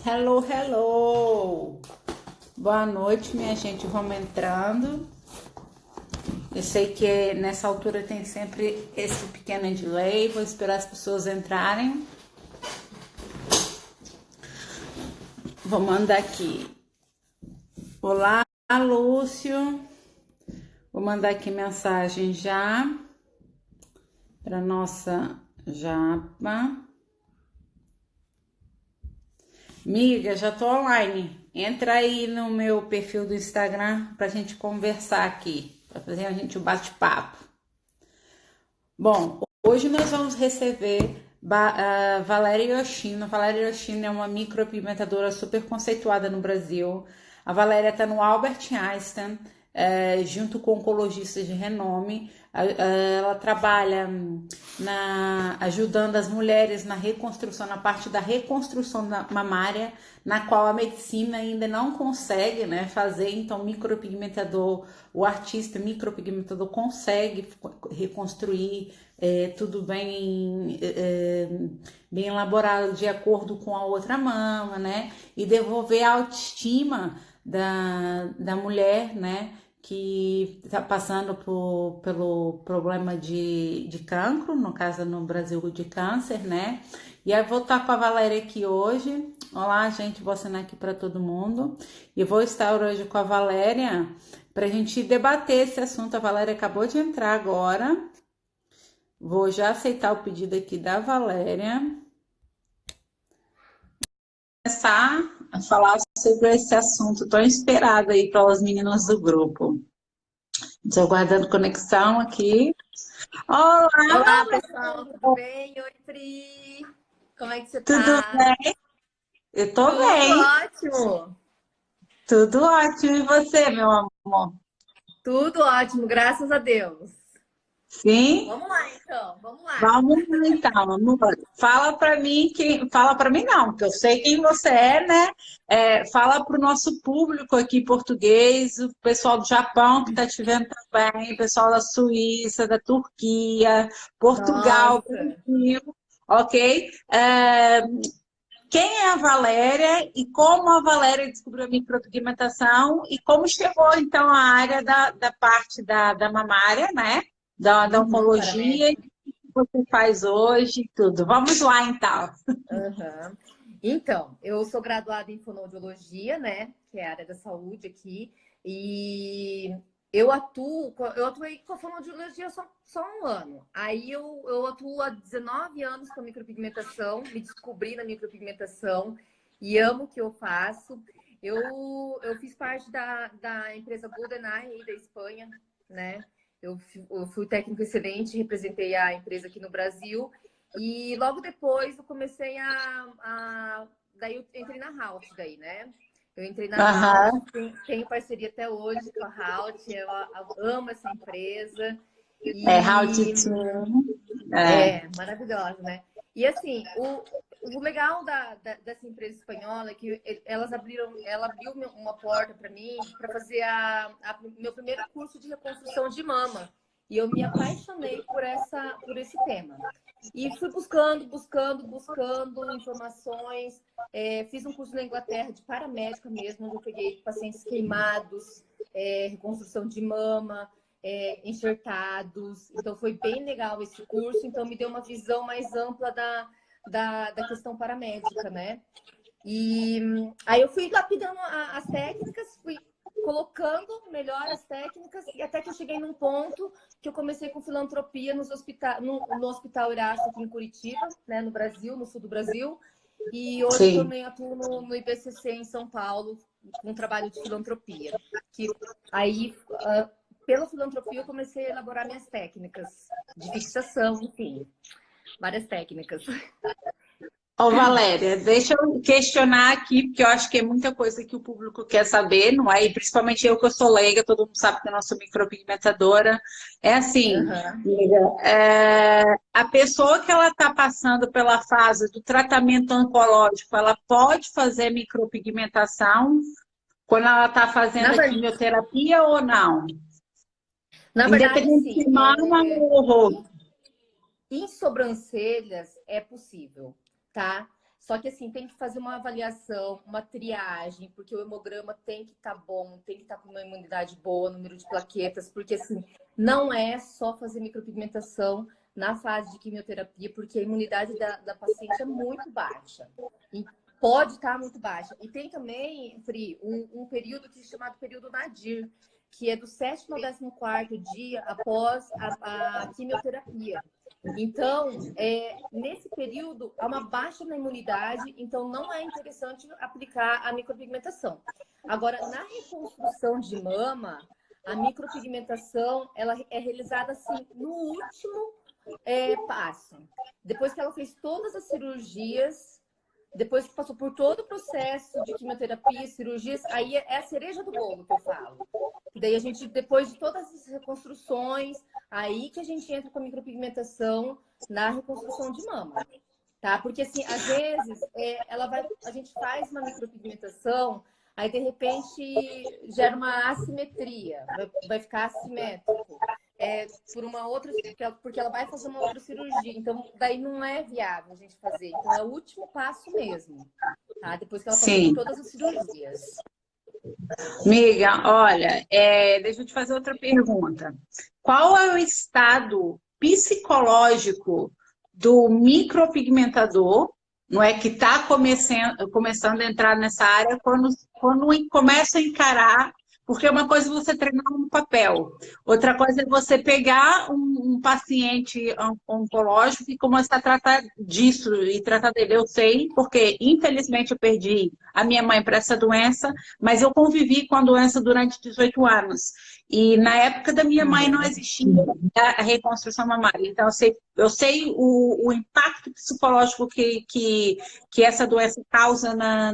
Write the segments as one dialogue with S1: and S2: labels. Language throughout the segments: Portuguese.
S1: Hello, hello! Boa noite, minha gente. Vamos entrando. Eu sei que nessa altura tem sempre esse pequeno delay. Vou esperar as pessoas entrarem. Vou mandar aqui. Olá, Lúcio. Vou mandar aqui mensagem já para nossa japa. Miga, já tô online. Entra aí no meu perfil do Instagram pra gente conversar aqui, pra fazer a gente um bate-papo. Bom, hoje nós vamos receber a Valéria Yoshino. A Valéria Yoshino é uma micropigmentadora super conceituada no Brasil. A Valéria está no Albert Einstein, junto com oncologistas de renome. Ela trabalha ajudando as mulheres na reconstrução, na parte da reconstrução mamária, na qual a medicina ainda não consegue, né, fazer. Então, o artista micropigmentador consegue reconstruir tudo bem elaborado de acordo com a outra mama, né? E devolver a autoestima da mulher, né? Que está passando pelo problema de cancro, no caso no Brasil de câncer, né? E aí vou estar com a Valéria aqui hoje. Olá, gente, vou assinar aqui para todo mundo. E vou estar hoje com a Valéria para a gente debater esse assunto. A Valéria acabou de entrar agora. Vou já aceitar o pedido aqui da Valéria. Começar a falar sobre esse assunto tão esperado aí pelas meninas do grupo. Estou aguardando conexão aqui.
S2: Olá,
S1: Olá,
S2: pessoal, tudo bem? Oi, Pri. Como é que você
S1: tudo
S2: tá?
S1: bem? Eu tô
S2: Tudo
S1: bem,
S2: ótimo.
S1: tudo ótimo. E você, meu amor?
S2: Tudo ótimo, graças a Deus.
S1: Sim?
S2: Vamos lá, então. Vamos lá.
S1: Vamos lá, então, amor. Fala para mim fala para mim não, porque eu sei quem você é, né? Fala para o nosso público aqui português, o pessoal do Japão que está te vendo também, o pessoal da Suíça, da Turquia, Portugal,
S2: Nossa.
S1: Brasil, ok? Quem é a Valéria e como a Valéria descobriu a micropigmentação e como chegou, então, à área da parte da mamária, né? Da oncologia, e o
S2: Paramédica.
S1: que você faz hoje e tudo. Vamos lá, então.
S2: Aham. Então, eu sou graduada em fonoaudiologia, né? Que é a área da saúde aqui. E eu atuei com a fonoaudiologia só um ano. Aí eu atuo há 19 anos com a micropigmentação, me descobri na micropigmentação e amo o que eu faço. Eu fiz parte da empresa GoldenEye aí da Espanha, né? Eu fui técnico excelente, representei a empresa aqui no Brasil. E logo depois eu comecei daí eu entrei na Halt daí, né? Eu entrei na Halt,
S1: Aham.
S2: tenho parceria até hoje com a Halt, eu amo essa empresa
S1: How to
S2: e
S1: Tune.
S2: é maravilhosa, né? E assim, o legal dessa empresa espanhola é que ela abriu uma porta para mim para fazer meu primeiro curso de reconstrução de mama. E eu me apaixonei por esse tema. E fui buscando informações. Fiz um curso na Inglaterra de paramédica mesmo, onde eu peguei pacientes queimados, reconstrução de mama, enxertados. Então, foi bem legal esse curso. Então, me deu uma visão mais ampla da questão paramédica, né? E aí eu fui lapidando as técnicas, fui colocando melhor as técnicas, e até que eu cheguei num ponto que eu comecei com filantropia no Hospital Erasto aqui em Curitiba, né, no Brasil, no sul do Brasil. E hoje eu
S1: Sim.
S2: também atuo no IBCC em São Paulo, com um trabalho de filantropia. Que aí, pela filantropia, eu comecei a elaborar minhas técnicas de fixação, enfim, várias técnicas.
S1: Ô, Valéria, deixa eu questionar aqui, porque eu acho que é muita coisa que o público quer saber, não é? E principalmente eu que eu sou leiga, todo mundo sabe que eu não sou micropigmentadora. É assim,
S2: Uhum.
S1: a pessoa que ela está passando pela fase do tratamento oncológico, ela pode fazer micropigmentação quando ela está
S2: Na,
S1: fazendo a
S2: ver-
S1: quimioterapia ou não?
S2: Na verdade,
S1: Independente
S2: sim.
S1: se mama ou rosto.
S2: Em sobrancelhas é possível, tá? Só que, assim, tem que fazer uma avaliação, uma triagem, porque o hemograma tem que estar bom, tem que estar com uma imunidade boa, número de plaquetas, porque, assim, não é só fazer micropigmentação na fase de quimioterapia, porque a imunidade da paciente é muito baixa. E pode estar muito baixa. E tem também, Pri, um período que é chamado período nadir, que é do 7º ao 14º dia após a quimioterapia. Então, nesse período, há uma baixa na imunidade, então não é interessante aplicar a micropigmentação. Agora, na reconstrução de mama, a micropigmentação ela é realizada assim no último passo. Depois que ela fez todas as cirurgias, depois que passou por todo o processo de quimioterapia, cirurgias, aí é a cereja do bolo que eu falo. E daí a gente, depois de todas as reconstruções, aí que a gente entra com a micropigmentação na reconstrução de mama, tá? Porque assim, às vezes a gente faz uma micropigmentação, aí de repente gera uma assimetria, vai ficar assimétrico. Por uma outra, porque ela vai fazer uma outra cirurgia, então daí não é viável a gente fazer. Então é o último passo mesmo, tá? Depois que ela passou por
S1: Sim.
S2: todas as cirurgias.
S1: Amiga, olha, deixa eu te fazer outra pergunta. Qual é o estado psicológico do micropigmentador, não é, que está começando a entrar nessa área quando começa a encarar, porque uma coisa é você treinar no papel, outra coisa é você pegar um paciente oncológico e começar a tratar disso e tratar dele. Eu sei, porque infelizmente eu perdi a minha mãe para essa doença, mas eu convivi com a doença durante 18 anos. E na época da minha mãe não existia a reconstrução mamária. Então, eu sei o impacto psicológico que essa doença causa na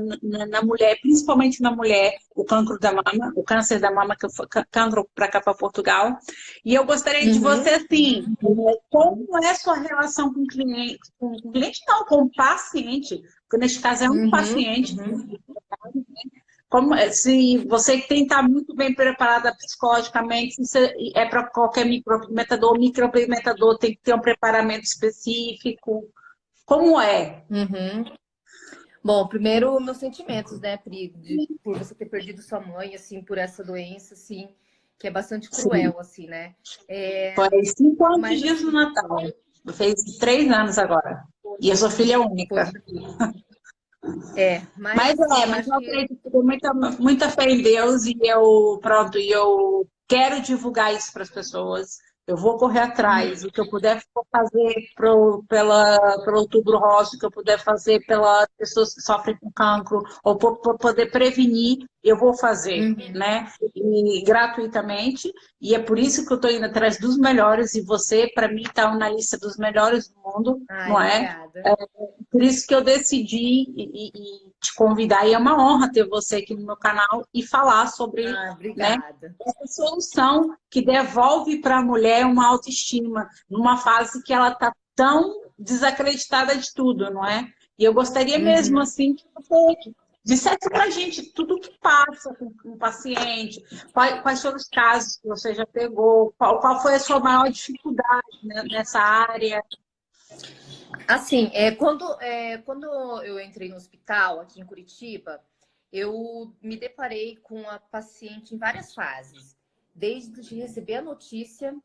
S1: mulher, principalmente na mulher, o cancro da mama, o câncer da mama, que foi cancro para cá, para Portugal. E eu gostaria de você, assim, como é a sua relação com o cliente, com o cliente não, com o paciente, porque neste caso é um paciente. Como, se você tem que estar muito bem preparada psicologicamente, se é para qualquer micropigmentador, o micropigmentador tem que ter um preparamento específico. Como é?
S2: Bom, primeiro, meus sentimentos, né, Pri, por você ter perdido sua mãe, assim, por essa doença, assim, que é bastante
S1: Sim.
S2: cruel, assim, né?
S1: Foi 5 anos
S2: Mas,
S1: dias no
S2: assim,
S1: Natal. Fez 3 anos agora. E eu sou filha única.
S2: poxa vida. Mas,
S1: Mas
S2: assim, eu
S1: mas
S2: acho
S1: eu
S2: que
S1: acredito que tenho muita fé em Deus e eu quero divulgar isso para as pessoas. Eu vou correr atrás, o que eu puder fazer pelo Outubro Rosa, o que eu puder fazer pelas pessoas que sofrem com cancro, ou para poder prevenir, eu vou fazer, né? E gratuitamente. E é por isso que eu estou indo atrás dos melhores, e você, para mim, está na lista dos melhores do mundo,
S2: Ai,
S1: não é?
S2: obrigada.
S1: Por isso que eu decidi e te convidar, e é uma honra ter você aqui no meu canal e falar sobre,
S2: Ai,
S1: né,
S2: obrigada.
S1: essa solução que devolve para a mulher uma autoestima numa fase que ela está tão desacreditada de tudo, não é? E eu gostaria mesmo assim que você dissesse para a gente tudo o que passa com o paciente, quais foram os casos que você já pegou, qual foi a sua maior dificuldade, né, nessa área.
S2: Assim, quando eu entrei no hospital aqui em Curitiba, eu me deparei com a paciente em várias fases, desde de receber a notícia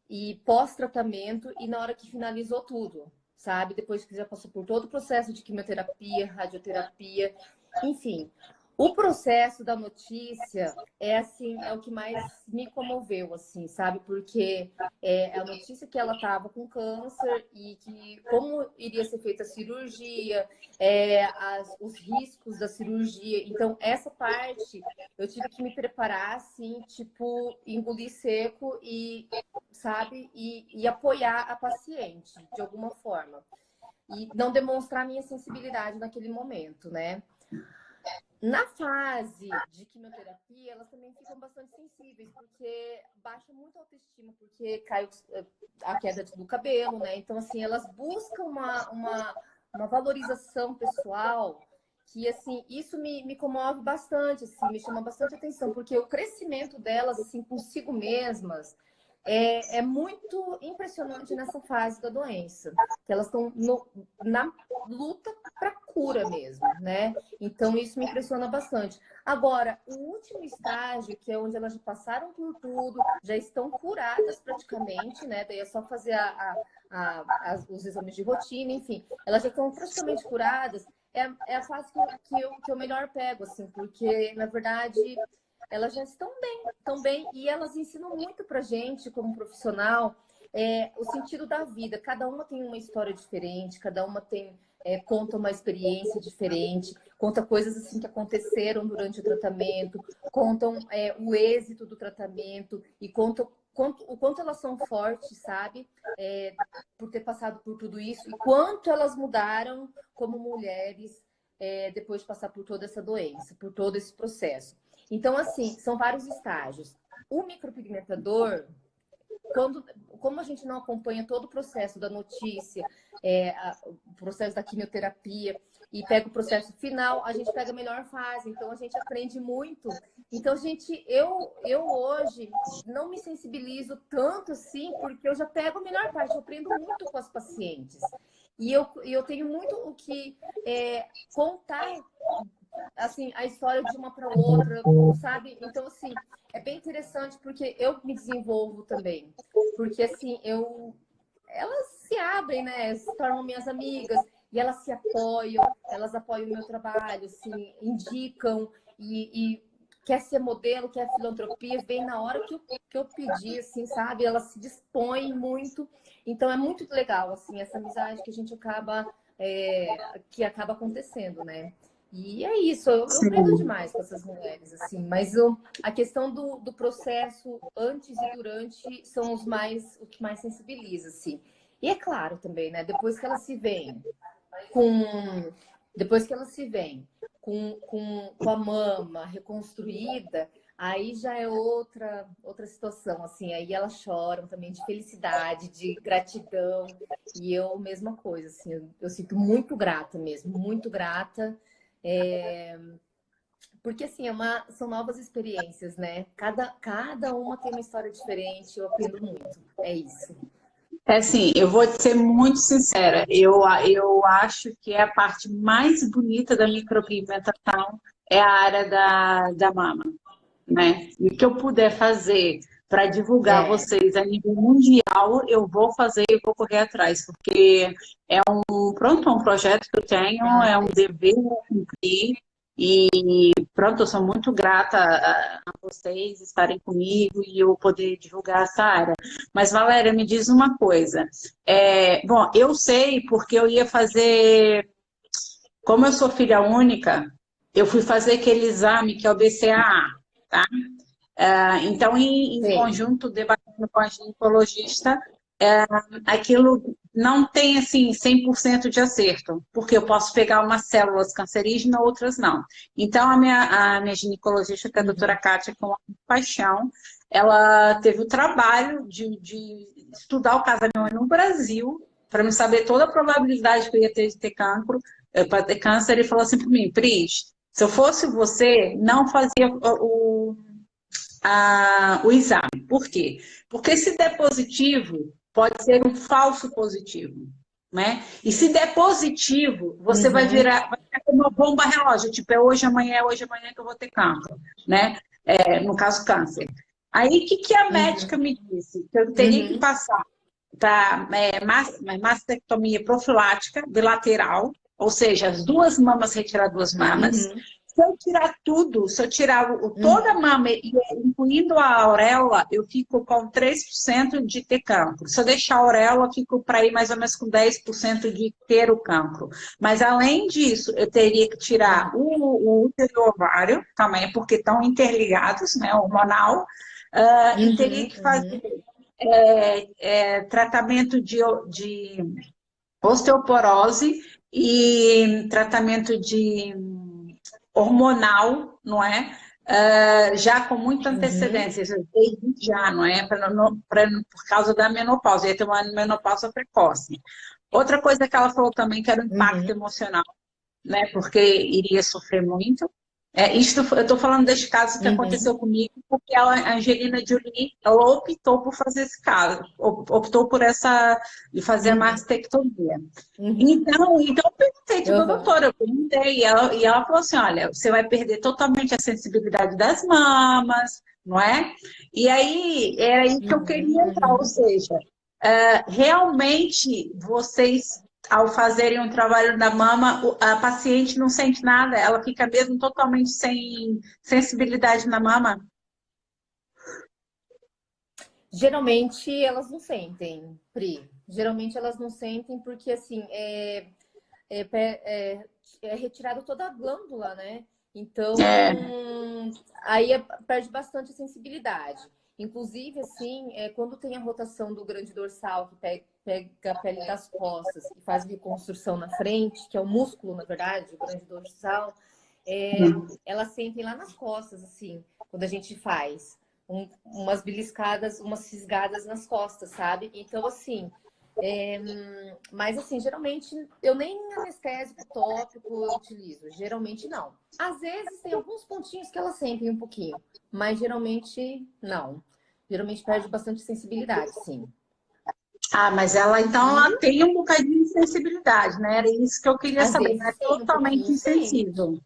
S2: e pós-tratamento e na hora que finalizou tudo, sabe? Depois que já passou por todo o processo de quimioterapia, radioterapia, enfim. O processo da notícia é assim, é o que mais me comoveu, assim, sabe? Porque é a notícia que ela estava com câncer e que como iria ser feita a cirurgia, os riscos da cirurgia. Então, essa parte eu tive que me preparar, assim, tipo, engolir seco e, sabe, e apoiar a paciente de alguma forma. E não demonstrar minha sensibilidade naquele momento, né? Na fase de quimioterapia, elas também ficam bastante sensíveis, porque baixa muito a autoestima, porque cai a queda do cabelo, né? Então, assim, elas buscam uma valorização pessoal que, assim, isso me comove bastante, assim, me chama bastante atenção, porque o crescimento delas, assim, consigo mesmas, é muito impressionante nessa fase da doença, que elas estão na luta para cura mesmo, né? Então isso me impressiona bastante. Agora, o último estágio, que é onde elas já passaram por tudo, já estão curadas praticamente, né? Daí é só fazer os exames de rotina, enfim, elas já estão praticamente curadas. É a fase que eu melhor pego, assim, porque na verdade elas já estão bem, e elas ensinam muito pra gente, como profissional, o sentido da vida. Cada uma tem uma história diferente, cada uma conta uma experiência diferente, conta coisas assim que aconteceram durante o tratamento, contam o êxito do tratamento e contam o quanto elas são fortes, sabe? Por ter passado por tudo isso, e quanto elas mudaram como mulheres depois de passar por toda essa doença, por todo esse processo. Então, assim, são vários estágios. O micropigmentador, como a gente não acompanha todo o processo da notícia, o processo da quimioterapia, e pega o processo final, a gente pega a melhor fase. Então, a gente aprende muito. Então, gente, eu hoje não me sensibilizo tanto assim, porque eu já pego a melhor parte, eu aprendo muito com as pacientes. E eu tenho muito o que contar, assim, a história de uma para outra, sabe? Então, assim, é bem interessante porque eu me desenvolvo também. Porque, assim, elas se abrem, né? Se tornam minhas amigas e elas se apoiam, elas apoiam o meu trabalho, assim, indicam e quer ser modelo, quer filantropia, vem na hora que eu pedi, assim, sabe? Elas se dispõem muito. Então, é muito legal, assim, essa amizade que a gente que acaba acontecendo, né? E é isso, eu aprendo
S1: Sim.
S2: demais com essas mulheres, assim, mas a questão do processo antes e durante são o que mais sensibiliza, assim. E é claro também, né, com, depois que elas se veem com a mama reconstruída, aí já é outra situação, assim, aí elas choram também de felicidade, de gratidão, e eu, mesma coisa, assim, eu sinto muito grata mesmo, muito grata, é, porque assim, são novas experiências, né? Cada uma tem uma história diferente, eu aprendo muito. É isso.
S1: É assim, eu vou te ser muito sincera, eu acho que é a parte mais bonita da micropigmentação é a área da mama, né? E o que eu puder fazer para divulgar
S2: É.
S1: vocês a nível mundial, eu vou fazer e vou correr atrás, porque pronto, é um projeto que eu tenho, é um
S2: Ai,
S1: dever a cumprir, e pronto, eu sou muito grata a vocês estarem comigo e eu poder divulgar essa área. Mas, Valéria, me diz uma coisa. Bom, eu sei porque eu ia fazer, como eu sou filha única, eu fui fazer aquele exame que é o BCAA, tá? Então, em
S2: sei.
S1: conjunto, debatendo com a ginecologista, aquilo não tem, assim, 100% de acerto, porque eu posso pegar umas células cancerígenas, outras não. Então, a minha ginecologista, que é a doutora
S2: Uhum.
S1: Kátia, com paixão, ela teve o trabalho de estudar o casamento no Brasil, para me saber toda a probabilidade que eu ia ter de ter cancro, para ter câncer, e falou assim para mim, Pris, se eu fosse você, não fazia o exame. Por quê? Porque se der positivo, pode ser um falso positivo. Né? E se der positivo, você vai
S2: Uhum.
S1: ficar como uma bomba relógio, tipo, é hoje, amanhã que eu vou ter cancro, né? No caso, câncer. Aí, o que a médica
S2: Uhum.
S1: me disse? Que eu teria que
S2: Uhum.
S1: passar para mastectomia profilática bilateral, ou seja, as duas mamas, retirar duas mamas.
S2: Uhum.
S1: Se eu tirar tudo, se eu tirar toda a
S2: Uhum.
S1: mama, incluindo a auréola, eu fico com 3% de ter cancro. Se eu deixar a auréola, eu fico para ir mais ou menos com 10% de ter o cancro. Mas, além disso, eu teria que tirar o útero e o ovário, também, porque estão interligados, né, hormonal, e teria
S2: Uhum.
S1: que fazer
S2: Uhum.
S1: tratamento de osteoporose e tratamento de hormonal, não é? Já com muita
S2: Uhum.
S1: antecedência, desde já, não é? Por causa da menopausa, ia ter uma menopausa precoce. Outra coisa que ela falou também que era o impacto
S2: Uhum.
S1: emocional, né? Porque iria sofrer muito. Eu estou falando desse caso que
S2: Uhum,
S1: aconteceu comigo, porque a Angelina Jolie, ela optou por fazer esse caso, optou por de fazer a
S2: uhum,
S1: mastectomia.
S2: uhum,
S1: Então eu perguntei tudo à
S2: uhum,
S1: doutora, eu perguntei, e ela falou assim, olha, você vai perder totalmente a sensibilidade das mamas, não é? E aí, era aí que eu
S2: uhum,
S1: queria entrar, ou
S2: uhum.
S1: seja, realmente vocês, ao fazerem um trabalho da mama, a paciente não sente nada, ela fica mesmo totalmente sem sensibilidade na mama?
S2: Geralmente elas não sentem, Pri. Geralmente elas não sentem porque assim é, pe- é, é retirado toda a glândula, né? Então
S1: É,
S2: aí perde bastante a sensibilidade. Inclusive, assim, quando tem a rotação do grande dorsal, que pega a pele das costas e faz reconstrução na frente, que é o músculo, na verdade, o grande dorsal, elas sentem lá nas costas, assim, quando a gente faz umas beliscadas, umas fisgadas nas costas, sabe? Então, assim, mas assim, geralmente eu nem anestésico tópico eu utilizo, geralmente não. Às vezes tem alguns pontinhos que elas sentem um pouquinho, mas geralmente não. Geralmente perde bastante sensibilidade, sim.
S1: mas ela então
S2: E
S1: ela tem um bocadinho de sensibilidade, né? Era isso que eu queria
S2: às
S1: saber, não é
S2: vezes tem um
S1: totalmente
S2: pouquinho, sente.
S1: insensível.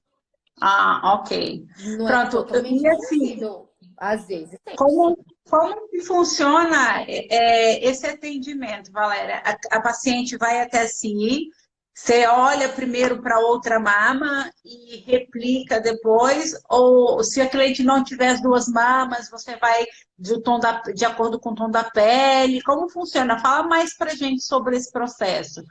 S1: Ah, ok.
S2: Não é
S1: Pronto,
S2: totalmente
S1: e assim,
S2: insensível. Às vezes tem,
S1: como,
S2: sim.
S1: como que funciona esse atendimento, Valéria? A paciente vai até si, você olha primeiro para outra mama e replica depois, ou se a cliente não tiver as duas mamas, você vai de acordo com o tom da pele? Como funciona? Fala mais para gente sobre esse processo.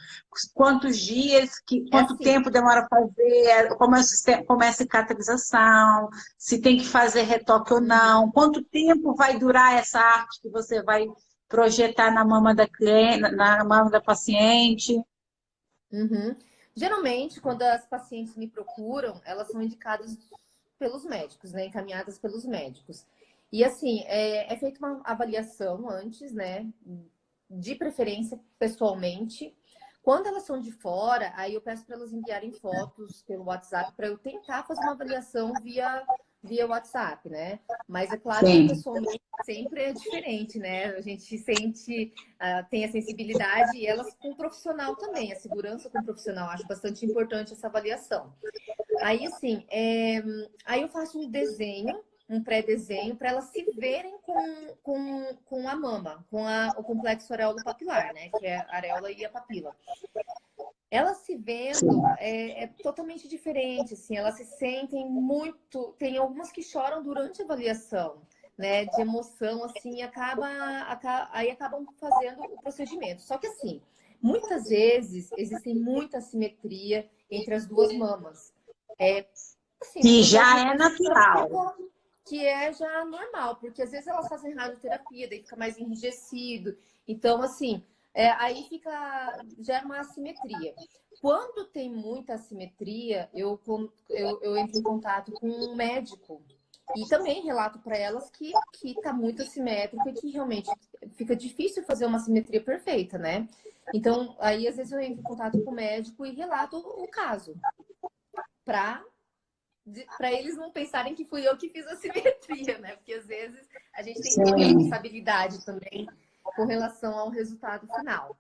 S1: Quantos dias,
S2: É
S1: quanto
S2: assim.
S1: tempo demora a fazer, como é a cicatrização? Se tem que fazer retoque ou não,
S2: Uhum,
S1: quanto tempo vai durar essa arte que você vai projetar na mama da cliente, na mama da paciente.
S2: uhum. Geralmente, quando as pacientes me procuram, elas são indicadas pelos médicos, né? Encaminhadas pelos médicos. E assim, é feita uma avaliação antes, né? De preferência pessoalmente. Quando elas são de fora, aí eu peço para elas enviarem fotos pelo WhatsApp para eu tentar fazer uma avaliação via WhatsApp, né? Mas é claro que
S1: Sim.
S2: pessoalmente sempre é diferente, né? A gente sente, tem a sensibilidade e elas com o profissional também, a segurança com o profissional. Acho bastante importante essa avaliação. Aí, assim, aí eu faço um desenho, um pré-desenho, para elas se verem com a mama, o complexo areolo-papilar, né? Que é a areola e a papila. Elas se vendo é totalmente diferente, assim, elas se sentem muito. Tem algumas que choram durante a avaliação, né? De emoção, assim, aí acabam fazendo o procedimento. Só que assim, muitas vezes existe muita assimetria entre as duas mamas. É, assim,
S1: Que
S2: eu já
S1: já
S2: vi
S1: é
S2: pacientes
S1: natural.
S2: que é já normal, porque às vezes elas fazem radioterapia, daí fica mais enrijecido. Então, assim, aí gera uma assimetria. Quando tem muita assimetria, eu entro em contato com um médico e também relato para elas que tá muito assimétrico e que realmente fica difícil fazer uma simetria perfeita, né? Então, aí às vezes eu entro em contato com o médico e relato o caso para eles não pensarem que fui eu que fiz a simetria, né? Porque às vezes a gente tem que ter uma
S1: Sim.
S2: responsabilidade também com relação ao resultado final.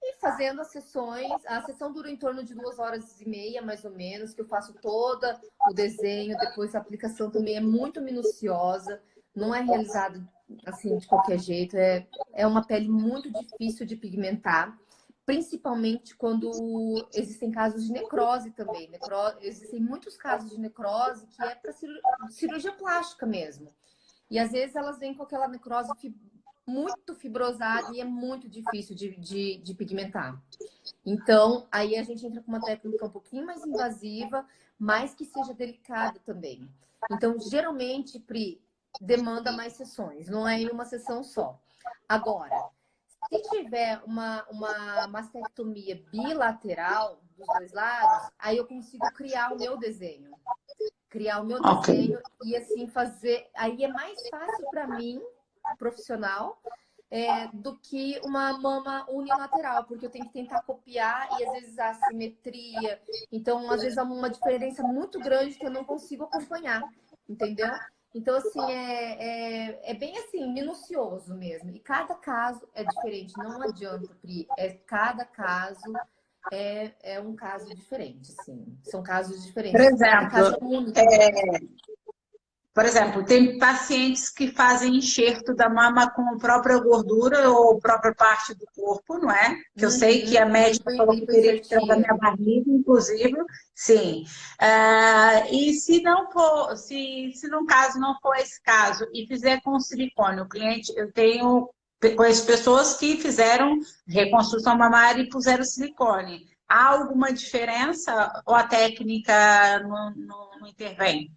S2: E fazendo as sessões, a sessão dura em torno de 2 horas e meia, mais ou menos, que eu faço todo o desenho, depois a aplicação também é muito minuciosa, não é realizado assim de qualquer jeito, é uma pele muito difícil de pigmentar, principalmente quando existem casos de necrose também. Existem muitos casos de necrose que é para cirurgia plástica mesmo. E às vezes elas vêm com aquela necrose muito fibrosada e é muito difícil de pigmentar. Então, aí a gente entra com uma técnica um pouquinho mais invasiva, mas que seja delicada também. Então, geralmente, Pri, demanda mais sessões, não é em uma sessão só. Agora, se tiver uma mastectomia bilateral dos dois lados, aí eu consigo criar o meu desenho. Criar o meu
S1: Ok.
S2: desenho e assim fazer. Aí é mais fácil para mim, profissional, do que uma mama unilateral, porque eu tenho que tentar copiar e às vezes a assimetria. Então, às vezes há uma diferença muito grande que eu não consigo acompanhar, entendeu? Então, assim, é bem assim, minucioso mesmo. E cada caso é diferente, não adianta, Pri. Cada caso é um caso diferente, assim. São casos
S1: Por
S2: diferentes. Cada caso
S1: exemplo,
S2: é único.
S1: é, por exemplo, tem pacientes que fazem enxerto da mama com a própria gordura ou própria parte do corpo, não é? Que eu sei que a médica falou que teria que tirar da
S2: Lipoinsertia.
S1: minha barriga, inclusive, sim. E se não for, se no caso não for esse caso e fizer com silicone, o cliente, eu conheço pessoas que fizeram reconstrução mamária e puseram silicone. Há alguma diferença ou a técnica não intervém?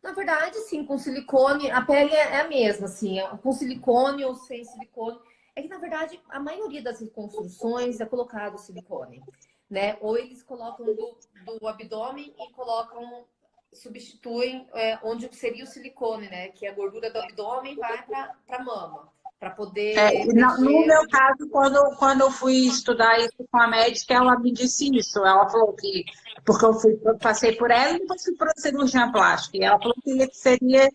S2: Na verdade, sim, com silicone, a pele é a mesma, assim, com silicone ou sem silicone. É que, na verdade, a maioria das reconstruções é colocado silicone, né? Ou eles colocam do abdômen e colocam, substituem onde seria o silicone, né? Que a gordura do abdômen vai para a mama, para poder
S1: No
S2: preencher
S1: meu
S2: onde.
S1: caso, quando eu fui estudar isso com a médica, ela me disse isso. Ela falou que, porque eu passei por ela e depois fui para a cirurgia plástica. E ela falou que seria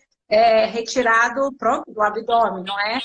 S1: retirado, pronto, do abdômen, não é?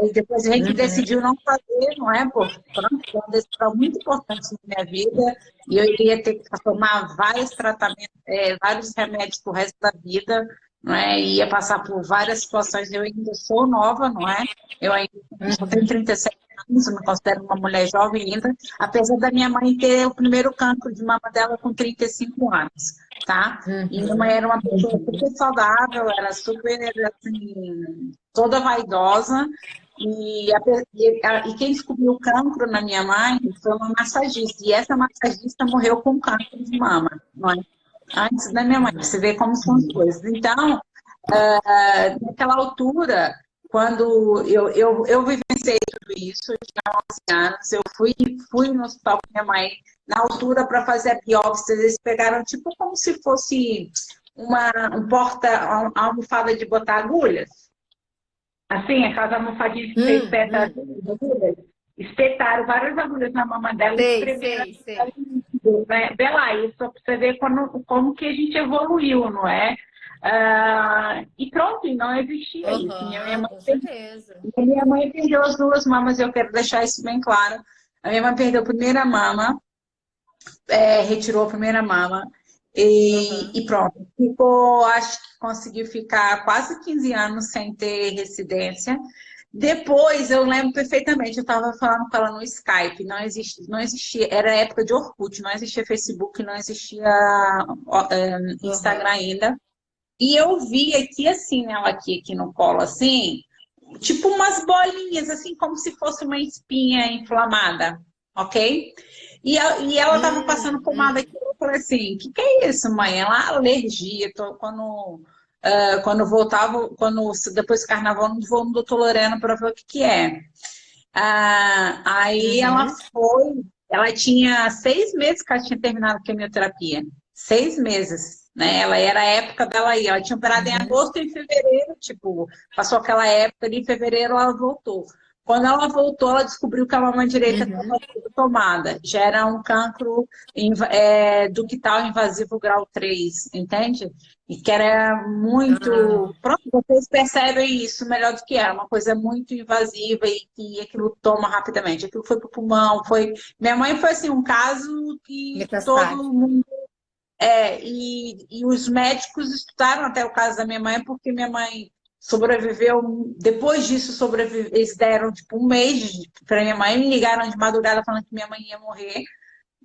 S1: E depois a gente
S2: Uhum.
S1: decidiu não fazer, não é? Porque, pronto, foi uma decisão muito importante na minha vida e eu iria ter que tomar vários tratamentos, vários remédios pro resto da vida, não é? E ia passar por várias situações. Eu ainda sou nova, não é? Eu ainda só tenho 37 anos, eu me considero uma mulher jovem ainda, apesar da minha mãe ter o primeiro cancro de mama dela com 35 anos, tá? E minha mãe
S2: Uhum.
S1: era uma pessoa super saudável, era super, assim, toda vaidosa, e quem descobriu o cancro na minha mãe foi uma massagista, e essa massagista morreu com câncer de mama, não é? Antes da minha mãe, você vê como são as coisas. Então, naquela altura, quando eu vivenciei tudo isso, eu tinha 11 anos, eu fui no hospital com minha mãe, na altura para fazer a biópsia, eles pegaram tipo como se fosse um uma almofada de botar agulhas. Assim, aquelas almofadinhas que você espeta as
S2: Hum.
S1: agulhas, espetaram várias agulhas na mama dela e
S2: Sei,
S1: espremeram
S2: sei, sei.
S1: né? Vê lá, isso para você ver como que a gente evoluiu, não é? E pronto, e não existia isso.
S2: Aham, com certeza.
S1: Minha mãe perdeu as duas mamas, eu quero deixar isso bem claro. A minha mãe perdeu a primeira mama, retirou a primeira mama
S2: Aham.
S1: e pronto. Ficou, acho que conseguiu ficar quase 15 anos sem ter residência. Depois, eu lembro perfeitamente, eu estava falando com ela no Skype, não existia, era a época de Orkut, não existia Facebook, não existia Instagram
S2: Aham.
S1: ainda. E eu vi aqui assim, ela aqui no colo, assim, tipo umas bolinhas, assim, como se fosse uma espinha inflamada, ok? E ela estava passando pomada aqui,
S2: Hum.
S1: eu falei assim, que é isso, mãe? Ela, alergia, quando voltava, depois do carnaval, não vou no doutor Lorena para ver o que é. Aí ela
S2: Uhum.
S1: foi, ela tinha 6 meses que ela tinha terminado a quimioterapia. 6 meses, né? Ela era a época dela aí. Ela tinha operado em
S2: Uhum.
S1: agosto e em fevereiro, tipo, passou aquela época ali, em fevereiro ela voltou. Quando ela voltou, ela descobriu que a mama direita estava
S2: Uhum.
S1: tomada. Já era um cancro ductal invasivo grau 3, entende? E que era muito.
S2: Ah.
S1: Pronto, vocês percebem isso melhor do que era, uma coisa muito invasiva e que aquilo toma rapidamente. Aquilo foi para o pulmão, foi. Minha mãe foi assim, um caso que todo
S2: Metastático.
S1: mundo. E os médicos estudaram até o caso da minha mãe, porque minha mãe sobreviveu. Depois disso, eles deram tipo um mês para minha mãe, me ligaram de madrugada falando que minha mãe ia morrer.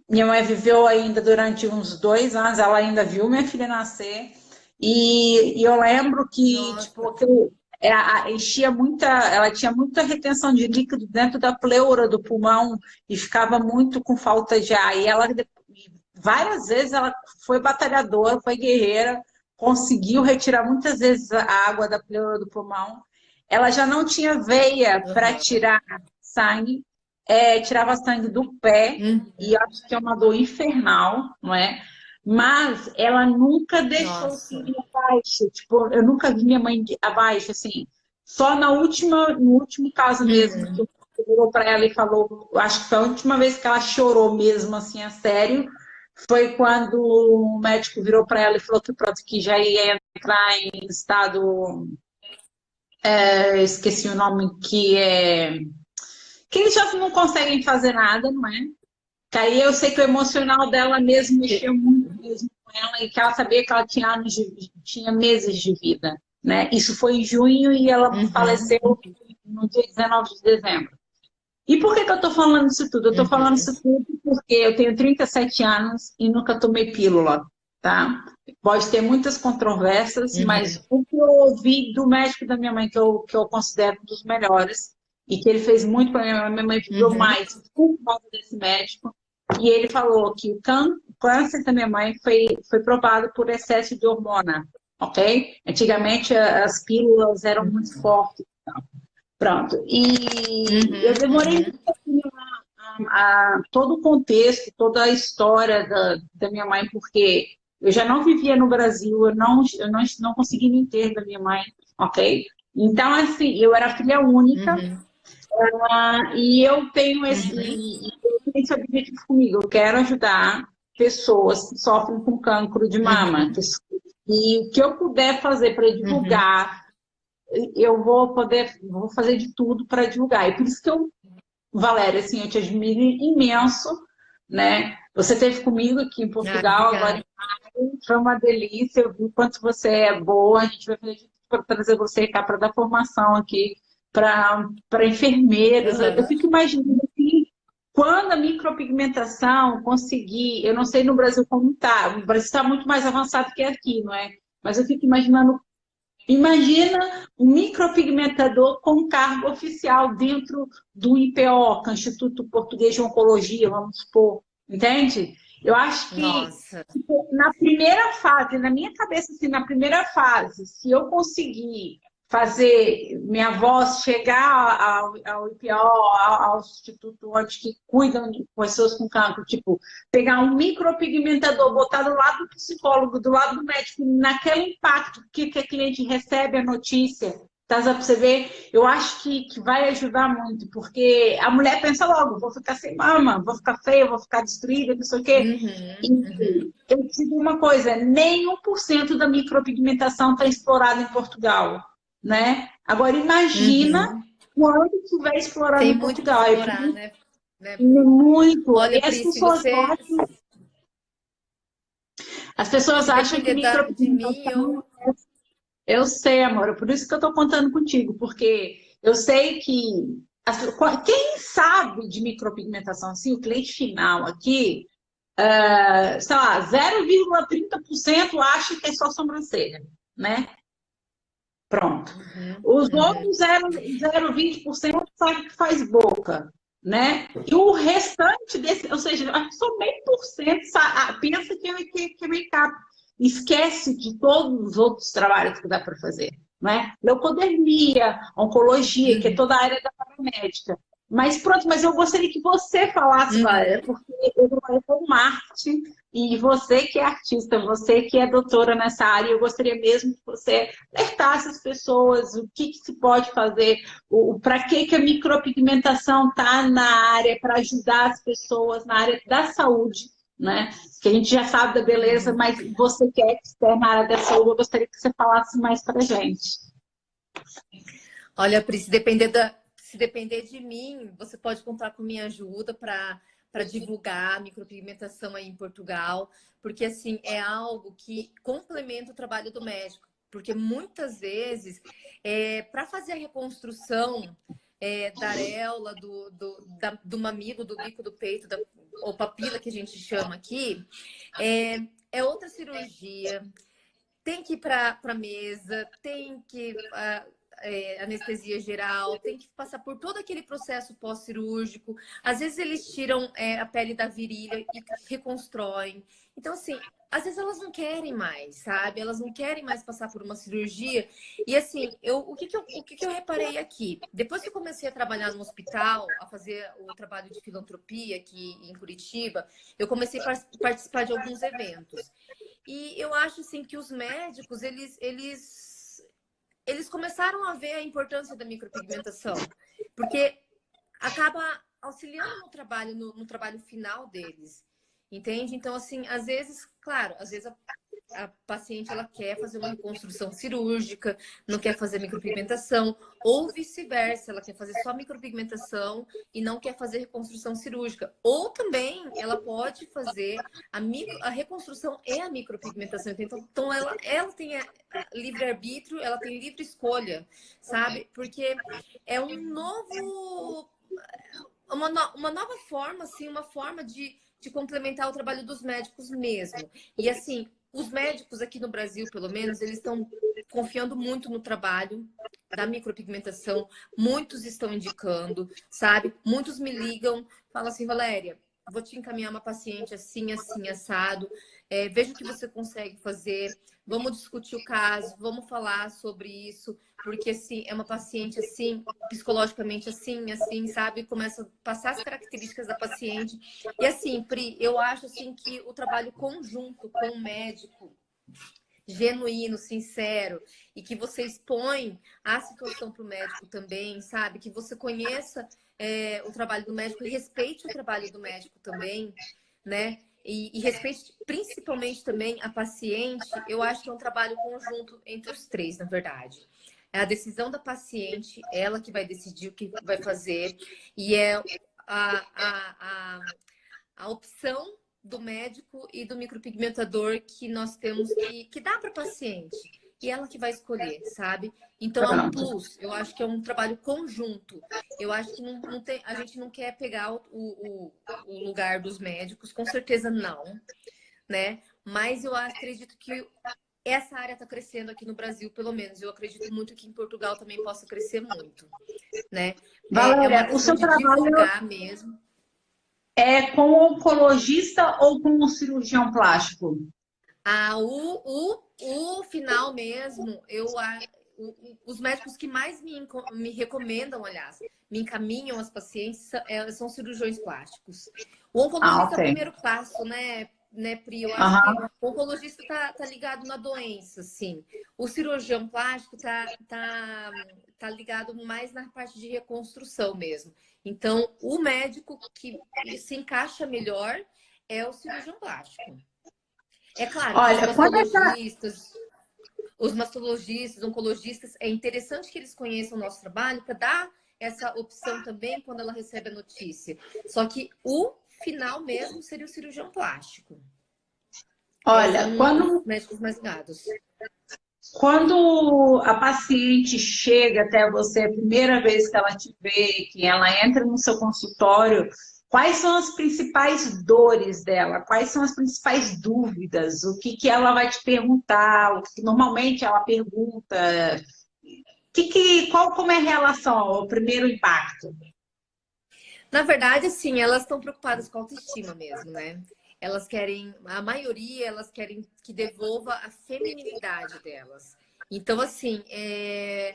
S1: Minha mãe viveu ainda durante uns 2 anos, ela ainda viu minha filha nascer. E eu lembro que, tipo,
S2: Nossa.
S1: enchia muita, ela tinha muita retenção de líquido dentro da pleura do pulmão e ficava muito com falta de ar. E ela, várias vezes, ela foi batalhadora, foi guerreira, conseguiu retirar muitas vezes a água da pleura do pulmão. Ela já não tinha veia para
S2: Aham.
S1: tirar sangue, tirava sangue do pé e
S2: Uhum.
S1: acho que é uma dor infernal, não é? Mas ela nunca deixou o
S2: Nossa.
S1: filho abaixo. Tipo, eu nunca vi minha mãe abaixo, assim. Só no último caso mesmo, que virou para ela e falou, acho que foi a última vez que ela chorou mesmo, assim, a sério, foi quando o médico virou para ela e falou que pronto, que já ia entrar em estado, esqueci o nome, que eles já não conseguem fazer nada, não é? Que aí eu sei que o emocional dela mesmo mexeu muito mesmo com ela e que ela sabia que ela tinha tinha meses de vida, né? Isso foi em junho e ela
S2: Uhum,
S1: faleceu no dia 19 de dezembro. E por que que eu tô falando isso tudo? Eu tô falando
S2: uhum,
S1: isso tudo porque eu tenho 37 anos e nunca tomei pílula, tá? Pode ter muitas controvérsias,
S2: uhum,
S1: mas o que eu ouvi do médico da minha mãe, que eu considero um dos melhores, e que ele fez muito para minha mãe viveu
S2: uhum.
S1: mais por causa desse médico, e ele falou que o câncer da minha mãe foi provado por excesso de hormona, ok? Antigamente as pílulas eram muito fortes. Pronto. E eu
S2: Uhum,
S1: demorei
S2: uhum.
S1: muito assim, todo o contexto, toda a história da minha mãe, porque eu já não vivia no Brasil, eu não consegui me ter da minha mãe, ok? Então, assim, eu era filha única,
S2: Uhum,
S1: e eu tenho
S2: uhum.
S1: esse objetivo comigo. Eu quero ajudar pessoas que sofrem com cancro de mama.
S2: Uhum,
S1: E o que eu puder fazer para
S2: uhum.
S1: divulgar, vou fazer de tudo para divulgar. E por isso que Valéria, assim, eu te admiro imenso, né? Você esteve comigo aqui em
S2: Ai,
S1: Portugal, agora
S2: obrigada.
S1: em maio, foi uma delícia, eu vi o quanto você é boa, a gente vai fazer de tudo para trazer você cá para dar formação aqui para enfermeiros. Eu
S2: Aham.
S1: fico imaginando assim, quando a micropigmentação conseguir, eu não sei no Brasil como está, o Brasil está muito mais avançado que aqui, não é? Mas eu fico imaginando. Imagina um micropigmentador com cargo oficial dentro do IPO, que é o Instituto Português de Oncologia, vamos supor, entende? Eu acho que
S2: Nossa.
S1: tipo, na primeira fase, na minha cabeça, assim, na primeira fase, se eu conseguir fazer minha voz chegar ao IPO, ao Instituto onde que cuidam de pessoas com cancro, tipo, pegar um micropigmentador, botar do lado do psicólogo, do lado do médico, naquele impacto que a cliente recebe a notícia, tá para você ver? Eu acho que vai ajudar muito, porque a mulher pensa logo, vou ficar sem mama, vou ficar feia, vou ficar destruída, não sei o quê.
S2: Uhum,
S1: E
S2: uhum,
S1: eu te digo uma coisa, nem 1% da micropigmentação está explorada em Portugal, né? Agora imagina
S2: uhum.
S1: quando estiver explorando
S2: Tem
S1: em
S2: muito para
S1: Portugal. É
S2: explorar, né, Pri?
S1: muito.
S2: Olha,
S1: E
S2: Pri, se você
S1: as pessoas
S2: se
S1: acham que
S2: depender de mim,
S1: micropigmentação. Eu sei, amor, por isso que eu estou contando contigo, porque eu sei que quem sabe de micropigmentação, assim, o cliente final aqui, sei lá, 0,30% acha que é só sobrancelha, né? Pronto.
S2: Uhum,
S1: Os
S2: uhum.
S1: outros 0,20% sabe que faz boca, né? E o restante desse, ou seja, acho que só meio por cento pensa que é make-up. Esquece de todos os outros trabalhos que dá para fazer, né? Leucodermia, oncologia, que é
S2: Uhum,
S1: toda a área da paramédica. Mas pronto, mas eu gostaria que você falasse, Valéria,
S2: uhum.
S1: porque eu trabalho com marketing e você que é artista, você que é doutora nessa área, eu gostaria mesmo que você alertar essas pessoas, o que se pode fazer, para que a micropigmentação está na área, para ajudar as pessoas na área da saúde, né? Que a gente já sabe da beleza,
S2: Uhum.
S1: mas você que é expert na área da saúde, eu gostaria que você falasse mais para a gente.
S2: Olha, Pri, se depender de mim, você pode contar com minha ajuda para divulgar a micropigmentação aí em Portugal, porque assim é algo que complementa o trabalho do médico, porque muitas vezes para fazer a reconstrução da areola, do mamilo, do bico do peito, ou papila que a gente chama aqui, é outra cirurgia. Tem que ir para a mesa, tem que anestesia geral, tem que passar por todo aquele processo pós-cirúrgico. Às vezes eles tiram a pele da virilha e reconstroem. Então, assim, às vezes elas não querem mais, sabe? Elas não querem mais passar por uma cirurgia. E assim, o que eu reparei aqui? Depois que eu comecei a trabalhar no hospital, a fazer o trabalho de filantropia aqui em Curitiba, eu comecei a participar de alguns eventos. E eu acho assim que os médicos, eles eles começaram a ver a importância da micropigmentação, porque acaba auxiliando no trabalho, no trabalho final deles, entende? Então, assim, às vezes, claro, às vezes a paciente ela quer fazer uma reconstrução cirúrgica, não quer fazer micropigmentação, ou vice-versa, ela quer fazer só micropigmentação e não quer fazer reconstrução cirúrgica. Ou também ela pode fazer a reconstrução e a micropigmentação. Então ela tem livre-arbítrio, ela tem livre escolha, sabe? Porque é um novo. Uma nova forma, assim, uma forma de complementar o trabalho dos médicos mesmo. E assim, os médicos aqui no Brasil, pelo menos, eles estão confiando muito no trabalho da micropigmentação. Muitos estão indicando, sabe? Muitos me ligam, falam assim, Valéria, vou te encaminhar uma paciente assim, assim, assado. Veja o que você consegue fazer. Vamos discutir o caso, vamos falar sobre isso, porque assim, é uma paciente assim, psicologicamente assim, assim, sabe? Começa a passar as características da paciente. E assim, Pri, eu acho assim que o trabalho conjunto com o médico, genuíno, sincero, e que você expõe a situação para o médico também, sabe? Que você conheça o trabalho do médico e respeite o trabalho do médico também, né? E respeite principalmente também a paciente. Eu acho que é um trabalho conjunto entre os três, na verdade. É a decisão da paciente, ela que vai decidir o que vai fazer, e é a, a, a, a opção do médico e do micropigmentador que nós temos que dá para a paciente. E ela que vai escolher, sabe? Então é um
S1: Pronto.
S2: plus. Eu acho que é um trabalho conjunto. Eu acho que não tem, a gente não quer pegar o lugar dos médicos, com certeza não, né? Mas eu acredito que essa área está crescendo aqui no Brasil, pelo menos. Eu acredito muito que em Portugal também possa crescer muito, né? É uma
S1: Valéria, o
S2: questão
S1: seu
S2: de
S1: trabalho
S2: divulgar mesmo.
S1: é com o oncologista ou com o cirurgião plástico?
S2: Ah, o final mesmo, os médicos que mais me recomendam, aliás, me encaminham as pacientes são cirurgiões plásticos. O
S1: Ah,
S2: oncologista é
S1: ok.
S2: o primeiro passo, né, Pri? Eu acho que
S1: Aham.
S2: o oncologista tá ligado na doença, sim. O cirurgião plástico tá ligado mais na parte de reconstrução mesmo. Então, o médico que se encaixa melhor é o cirurgião plástico. É claro que
S1: Olha, quando essa.
S2: os mastologistas, oncologistas, é interessante que eles conheçam o nosso trabalho para dar essa opção também quando ela recebe a notícia. Só que o final mesmo seria o cirurgião plástico.
S1: Olha,
S2: São os médicos mais ligados.
S1: quando a paciente chega até você, a primeira vez que ela te vê, que ela entra no seu consultório, quais são as principais dores dela? Quais são as principais dúvidas? O que que ela vai te perguntar? O que normalmente ela pergunta? Como é a relação ao primeiro impacto?
S2: Na verdade, assim, elas estão preocupadas com a autoestima mesmo, né? Elas querem, a maioria, elas querem que devolva a feminilidade delas. Então, assim, é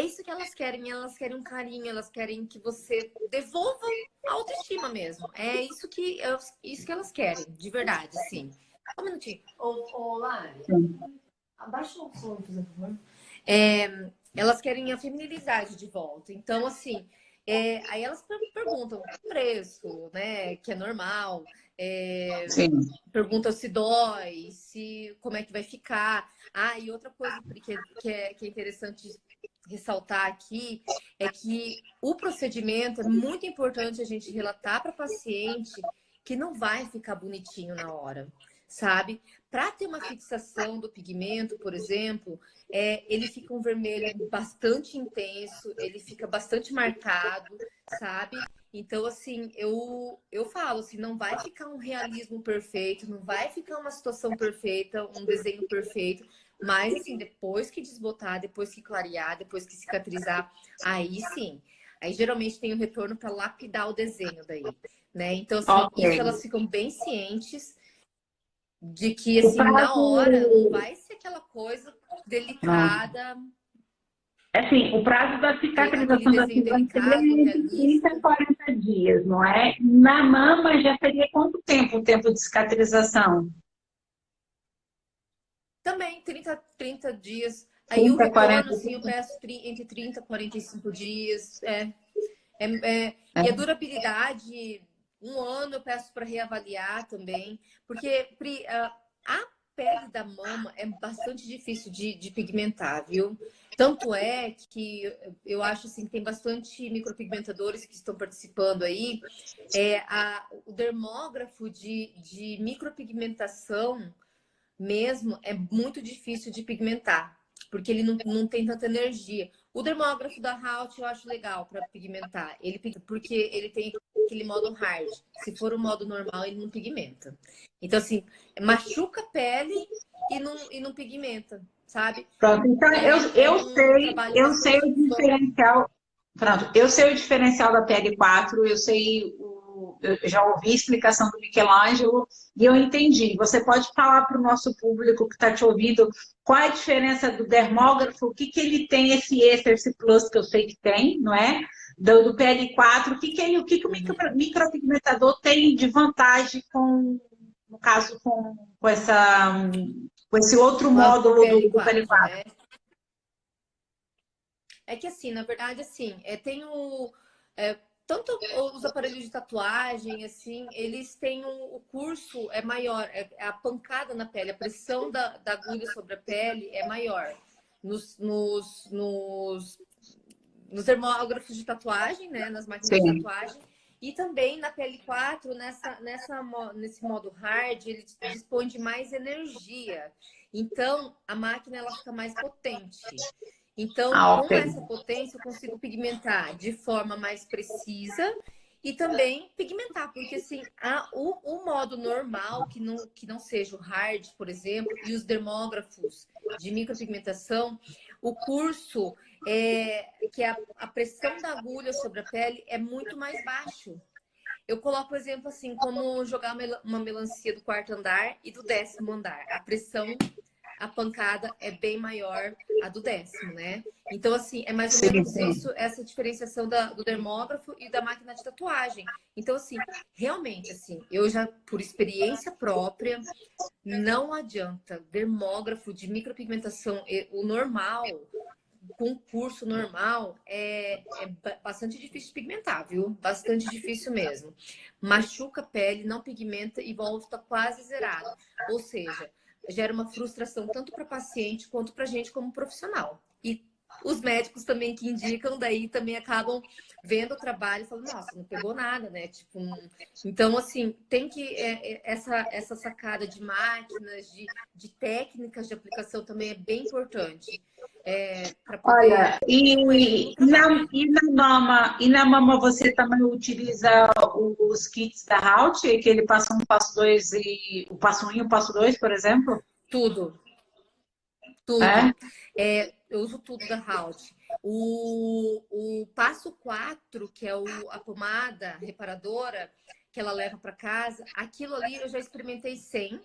S2: isso que elas querem um carinho, elas querem que você devolva a autoestima mesmo. Isso que elas querem, de verdade, sim. Só um minutinho. Ô, Lari, abaixa o som, por favor. Elas querem a feminilidade de volta. Então, assim, aí elas perguntam o preço, né? Que é normal. É,
S1: Sim.
S2: perguntam se dói, se como é que vai ficar. Ah, e outra coisa que é interessante ressaltar aqui é que o procedimento é muito importante a gente relatar para a paciente que não vai ficar bonitinho na hora, sabe? Para ter uma fixação do pigmento, por exemplo, ele fica um vermelho bastante intenso, ele fica bastante marcado, sabe? Então, assim, eu falo assim, não vai ficar um realismo perfeito, não vai ficar uma situação perfeita, um desenho perfeito, mas, assim, depois que desbotar, depois que clarear, depois que cicatrizar, aí sim. Aí, geralmente, tem o retorno para lapidar o desenho daí, né? Então, assim,
S1: Ok.
S2: isso elas ficam bem cientes de que,
S1: O
S2: assim, na hora, não
S1: prazo,
S2: vai ser aquela coisa
S1: não.
S2: delicada,
S1: Assim, o prazo da
S2: aquele
S1: cicatrização da
S2: desenho
S1: cicatriz
S2: delicado,
S1: é entre 30 e
S2: realista.
S1: 40 dias, não é? Na mama já seria quanto tempo o tempo de cicatrização?
S2: Também 30 dias. Aí o
S1: 30,
S2: retorno,
S1: 40
S2: assim, eu
S1: dias.
S2: peço entre 30 e 45 dias. E a
S1: É.
S2: durabilidade, 1 ano eu peço para reavaliar também, porque a pele da mama é bastante difícil de pigmentar, viu? Tanto é que eu acho assim, que tem bastante micropigmentadores que estão participando aí. O dermógrafo de micropigmentação mesmo é muito difícil de pigmentar, porque ele não tem tanta energia. O dermógrafo da Haute eu acho legal para pigmentar, porque ele tem aquele modo hard. Se for o modo normal, ele não pigmenta. Então, assim, machuca a pele e não pigmenta, sabe?
S1: Pronto, então
S2: É um trabalho
S1: eu sei
S2: bastante.
S1: o diferencial. Pronto, eu sei o diferencial da PL4, eu já ouvi a explicação do Michelangelo e eu entendi. Você pode falar para o nosso público que está te ouvindo qual é a diferença do dermógrafo, o que, que ele tem, esse extra, esse plus que eu sei que tem, não é? Do PL4, o que, que o micropigmentador tem de vantagem com, no caso, com esse outro
S2: Com a
S1: módulo do
S2: PL4,
S1: PL4.
S2: né? É que assim, na verdade, assim, tem é, tanto os aparelhos de tatuagem, assim, eles têm o curso é maior, a pancada na pele, a pressão da agulha sobre a pele é maior. Nos, nos, nos, nos dermógrafos de tatuagem, né? Nas máquinas de
S1: Sim.
S2: tatuagem. E também na PL4, nesse modo hard, ele dispõe de mais energia. Então, a máquina ela fica mais potente. Então,
S1: Ah, ok.
S2: com essa potência, eu consigo pigmentar de forma mais precisa e também pigmentar, porque assim, o modo normal, que não seja o hard, por exemplo, e os dermógrafos de micropigmentação, o curso que a pressão da agulha sobre a pele é muito mais baixo. Eu coloco o exemplo assim, como jogar uma melancia do 4º andar e do 10º andar. A pancada é bem maior a do 10º, né? Então, assim, é mais ou
S1: Sim,
S2: menos
S1: sim.
S2: isso, essa diferenciação do dermógrafo e da máquina de tatuagem. Então, assim, realmente, assim, eu já, por experiência própria, não adianta. Dermógrafo de micropigmentação, o normal, com curso normal, bastante difícil de pigmentar, viu? Bastante difícil mesmo. Machuca a pele, não pigmenta e volta quase zerado. Ou seja, gera uma frustração tanto para paciente quanto para a gente como profissional. E os médicos também que indicam, daí também acabam vendo o trabalho e falando, nossa, não pegou nada, né? Tipo, então, assim, tem que. Essa sacada de máquinas, de técnicas de aplicação também é bem importante. Para poder
S1: Olha,
S2: reconhecer no trabalho.
S1: e na mama você também utiliza os kits da Halt, que ele passa um passo dois e o passo um e o passo dois, por exemplo?
S2: Tudo,
S1: É?
S2: tudo. Eu uso tudo da Halt. O passo 4, que é a pomada reparadora, que ela leva para casa, aquilo ali eu já experimentei sem.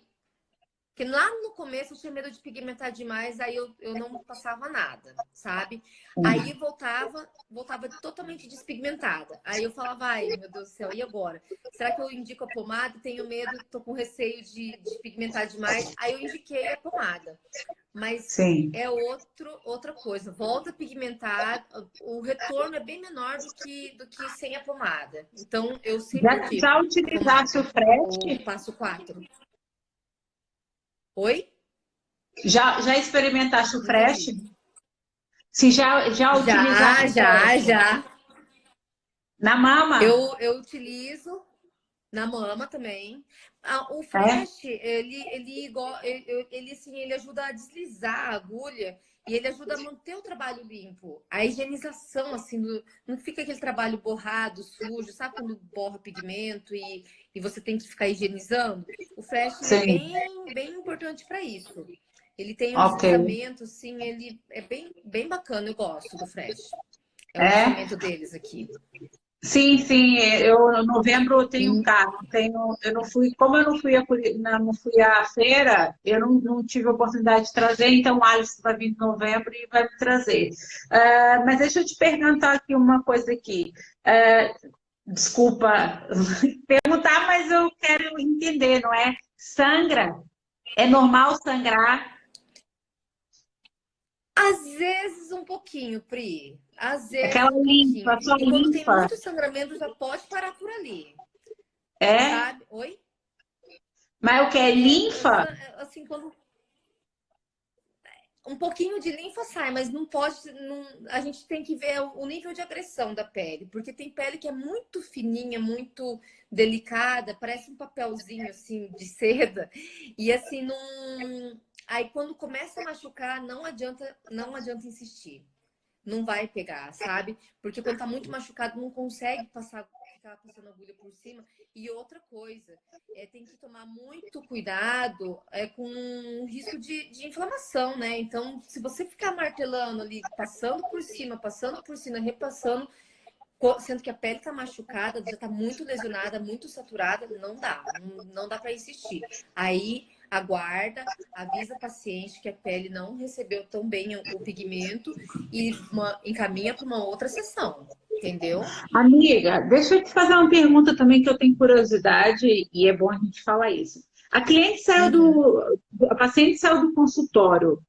S2: Porque lá no começo eu tinha medo de pigmentar demais, aí eu não passava nada, sabe? Aí voltava totalmente despigmentada. Aí eu falava, ai, meu Deus do céu, e agora? Será que eu indico a pomada? Tenho medo, tô com receio de pigmentar demais. Aí eu indiquei a pomada. Mas
S1: Sim.
S2: é outra coisa. Volta a pigmentar, o retorno é bem menor do que sem a pomada. Então, eu sempre
S1: Já
S2: indico a
S1: utilizasse o
S2: pomada, o
S1: frete?
S2: passo 4. Oi?
S1: Já experimentasse o
S2: Não
S1: frete?
S2: entendi.
S1: Se já utilizasse
S2: Já,
S1: o
S2: já,
S1: frete?
S2: já.
S1: Na mama?
S2: Eu utilizo na mama também. O
S1: É?
S2: Fresh, assim, ele ajuda a deslizar a agulha e ele ajuda a manter o trabalho limpo. A higienização, assim, não fica aquele trabalho borrado, sujo, sabe quando borra pigmento e você tem que ficar higienizando? O Fresh, ele é
S1: Sim.
S2: bem, bem importante para isso. Ele tem um
S1: Ok.
S2: deslizamento, assim, ele é bem, bem bacana, eu gosto do Fresh. É o
S1: É?
S2: lançamento deles aqui.
S1: Sim, sim, eu em novembro eu tenho um
S2: Hum,
S1: carro, eu não fui, como eu não fui não fui à feira, eu não tive a oportunidade de trazer, então o Alisson vai vir em novembro e vai me trazer. Mas deixa eu te perguntar aqui uma coisa aqui. Desculpa perguntar, mas eu quero entender, não é? Sangra? É normal sangrar?
S2: Às vezes um pouquinho, Pri. Às vezes
S1: Aquela
S2: um pouquinho.
S1: linfa, só
S2: E quando tem
S1: linfa.
S2: muito sangramento, já pode parar por ali.
S1: É?
S2: Sabe? Oi?
S1: Mas o que é linfa?
S2: Assim, quando um pouquinho de linfa sai, mas não pode. Não, a gente tem que ver o nível de agressão da pele, porque tem pele que é muito fininha, muito delicada, parece um papelzinho assim de seda, e assim não. Aí quando começa a machucar, não adianta insistir. Não vai pegar, sabe? Porque quando tá muito machucado, não consegue ficar passando agulha por cima. E outra coisa, tem que tomar muito cuidado com o risco de inflamação, né? Então, se você ficar martelando ali, passando por cima, repassando, sendo que a pele tá machucada, já tá muito lesionada, muito saturada, não dá para insistir. Aí aguarda, avisa a paciente que a pele não recebeu tão bem o pigmento e encaminha para uma outra sessão, entendeu?
S1: Amiga, deixa eu te fazer uma pergunta também que eu tenho curiosidade e é bom a gente falar isso. A cliente saiu
S2: Uhum.
S1: a paciente saiu do consultório.